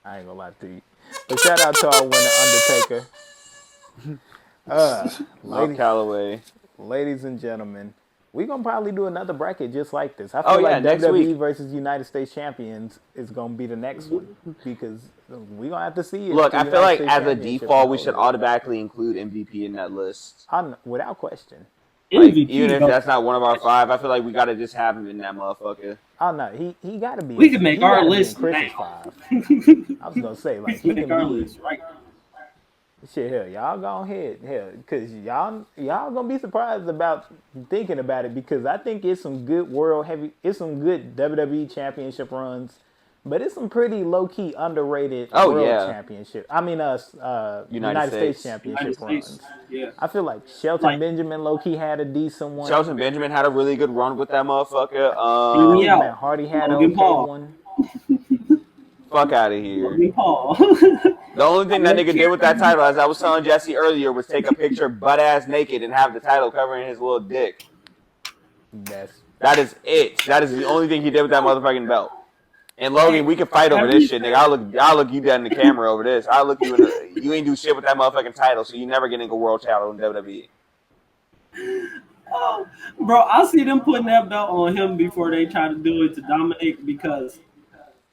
I ain't gonna lie to you. But shout out to our winner Undertaker. Mark Ladies, Calloway. ladies and gentlemen, we gonna probably do another bracket just like this. I Oh, feel yeah, like next WWE week. versus United States Champions is gonna be the next one because we gonna have to see if Look, the I feel United like States as a Championship default, we holds should up. automatically include MVP in that list. Without question. Like, MVP. even if Though. that's not one of our 5, I feel like we gotta just have him in that motherfucker. Oh no, he gotta be. We can make he our gotta be in list Chris's now. 5. I was gonna say We like can he make can our be. list right now. Shit, hell, y'all go ahead, hell, cause y'all gonna be surprised about thinking about it because I think it's some good it's some good WWE Championship runs, but it's some pretty low key underrated Oh, World yeah. Championship. I mean, United United States States. United Championship States. runs. Yeah. I feel like Shelton Like, Benjamin low key had a decent one. Shelton Benjamin had a really good run with that motherfucker. hear I me think out. Matt Hardy had an Logan okay Paul. one. Fuck out of here. Logan Paul. The only thing that nigga did with that title, as I was telling Jesse earlier, was take a picture butt ass naked and have the title covering his little dick. That's That is it. That is the only thing he did with that motherfucking belt. And Logan, we can fight over Have this you shit, nigga. I'll look you dead in the camera over this. I'll look you in the. You ain't do shit with that motherfucking title, so you never getting a world title in WWE. Oh, bro, I see them putting that belt on him before they try to do it to Dominic because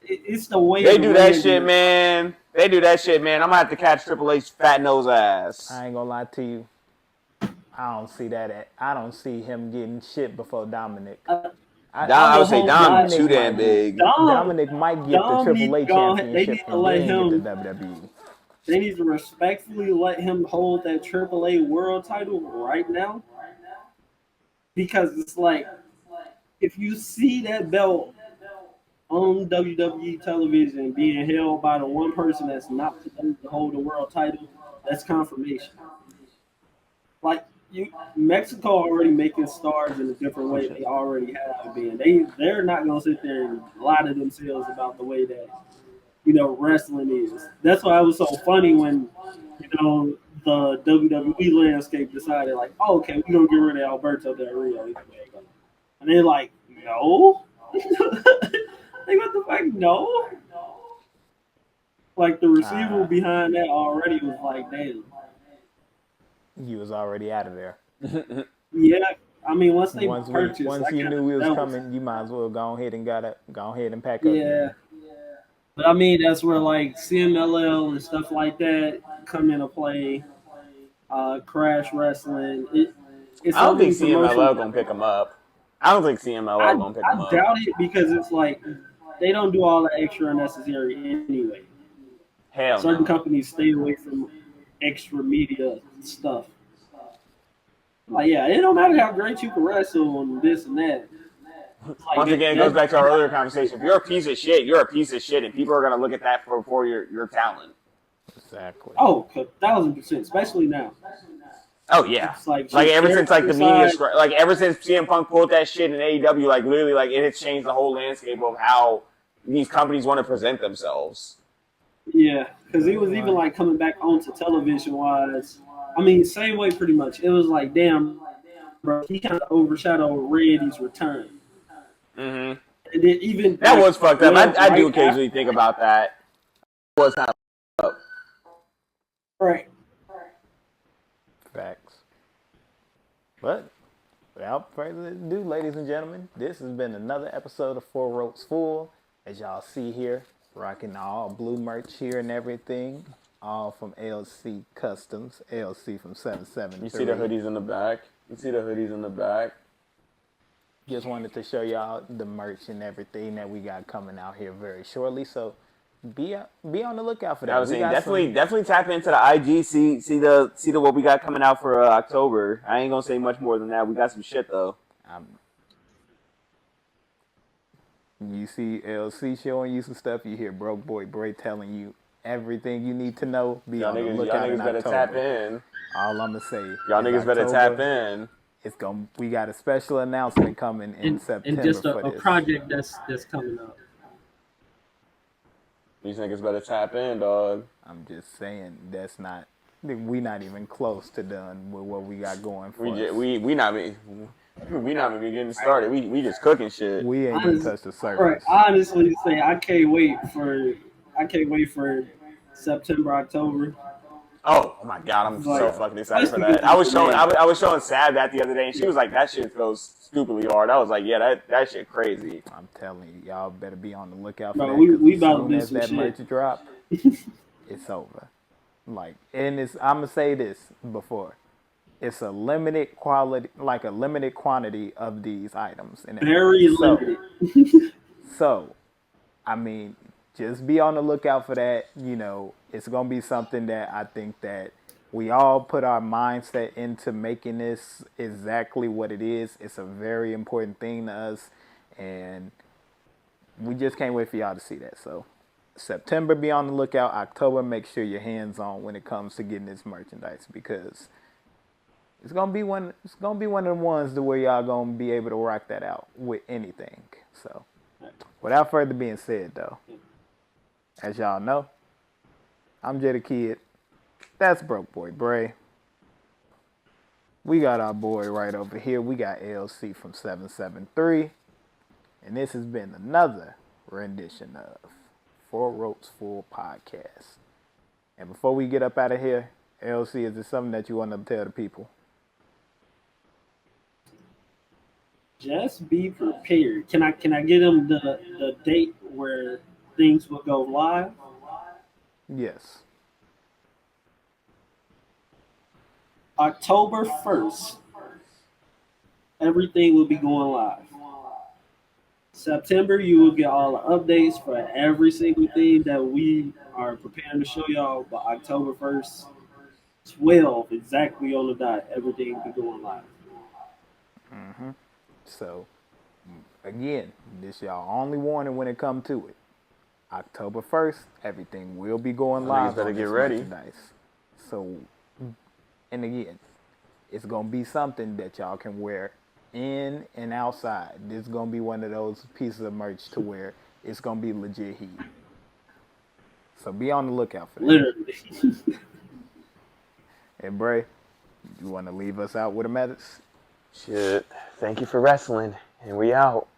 it's the way They of do that Randy. shit, man. They do that shit, man. I'm gonna have to catch Triple H's fat nose ass. I ain't gonna lie to you. I don't see that. I don't see him getting shit before Dominic. I would say hope Dom not. too damn big. Dominic might get the Dom need Triple to A go ahead. They championship need to and let then get the him. WWE. They need to respectfully let him hold that AAA world title right now. Because it's like, if you see that belt on WWE television being held by the one person that's not supposed to hold the world title, that's confirmation. Like Mexico already making stars in a different way they already have been. They're not gonna sit there and lie to themselves about the way that wrestling is. That's why it was so funny when the WWE landscape decided like, oh, okay, we're gonna get rid of Alberto Del Rio, and they're like, no, like what the fuck, no. Like the receiver behind that already was like, damn. You was already out of there. Yeah, I mean once they Once purchased, I you kinda, knew we was that coming, you might as well go ahead and pack up. yeah. Man. But I mean that's where like CMLL and stuff like that come into play. Crash Wrestling. It's I so don't think many promotions. CMLL gonna pick him up. I don't think CMLL gonna pick him I up. doubt it because it's like they don't do all the extra unnecessary anyway. Hell Certain no. companies stay away from extra media stuff. Like yeah, it don't matter how great you can wrestle and this and that. Like Once again, it goes back to our earlier conversation. If you're a piece of shit, you're a piece of shit, and people are gonna look at that for your talent. Exactly. Oh, 1,000%, especially now. Oh yeah, It's like ever since like the media, side, like ever since CM Punk pulled that shit in AEW, like literally, like it has changed the whole landscape of how these companies want to present themselves. yeah, because he was even like coming back onto television wise. I mean, same way pretty much. It was like, damn, bro, he kind of overshadowed Randy's return. Mm-hmm. And then even That like, was fucked up. I do right occasionally think about that. It was kind of fucked up. right. Facts. But without further ado, ladies and gentlemen, this has been another episode of Four Ropes Full. As y'all see here, rocking all blue merch here and everything. All from LC Customs, LC from 773. You see the hoodies in the back. just wanted to show y'all the merch and everything that we got coming out here very shortly. So be on the lookout for I that. was We saying got definitely tap into the IG, see the what we got coming out for October. I ain't gonna say much more than that. We got some shit though. You see LC showing you some stuff. You hear Broke Boy Bray telling you everything you need to know. Be Y'all on the niggas lookout in better October. tap in. All I'm gonna say Y'all is niggas better tap in. We got a special announcement coming in And September just for a this. project that's coming up. These niggas better tap in, dog. I'm just saying we not even close to done with what we got going for us. We not even getting started. We just cooking shit. We ain't even touched the surface. Right, honestly, say I can't wait for September, October. Oh my god, I'm so Like, fucking excited for especially that. I was because showing of I was showing Sav that the other day, and she was like, "That shit goes stupidly hard." I was like, "Yeah, that shit crazy." I'm telling you, y'all better be on the lookout for Bro, that. Because we as about to soon do as some that shit. merch drop, it's over. And I'm gonna say this before. It's a limited quantity of these items and Very everything. limited. So, I mean, just be on the lookout for that. It's gonna be something that I think that we all put our mindset into making this exactly what it is. It's a very important thing to us, and we just can't wait for y'all to see that. So, September, be on the lookout. October, make sure your hands on when it comes to getting this merchandise because it's gonna be one. It's gonna be one of the ones to where y'all gonna be able to rock that out with anything. So, without further being said, though, as y'all know, I'm Jay the Kid. That's Broke Boy Bray. We got our boy right over here. We got LC from 773, and this has been another rendition of Four Ropes Full Podcast. And before we get up out of here, LC, is there something that you want to tell the people? Just be prepared. Can I get them the date where things will go live? Yes. October 1st. Everything will be going live. September, you will get all the updates for every single thing that we are preparing to show y'all. But October 1st, 12 exactly on the dot, everything will be going live. So, again, this y'all only warning when it come to it. October 1st, everything will be going Niggas live better on get this ready. merchandise. So, and again, it's going to be something that y'all can wear in and outside. This is going to be one of those pieces of merch to where it's going to be legit heat. So be on the lookout for that. Literally. And Bray, you want to leave us out with a message? Shit. Thank you for wrestling, and we out.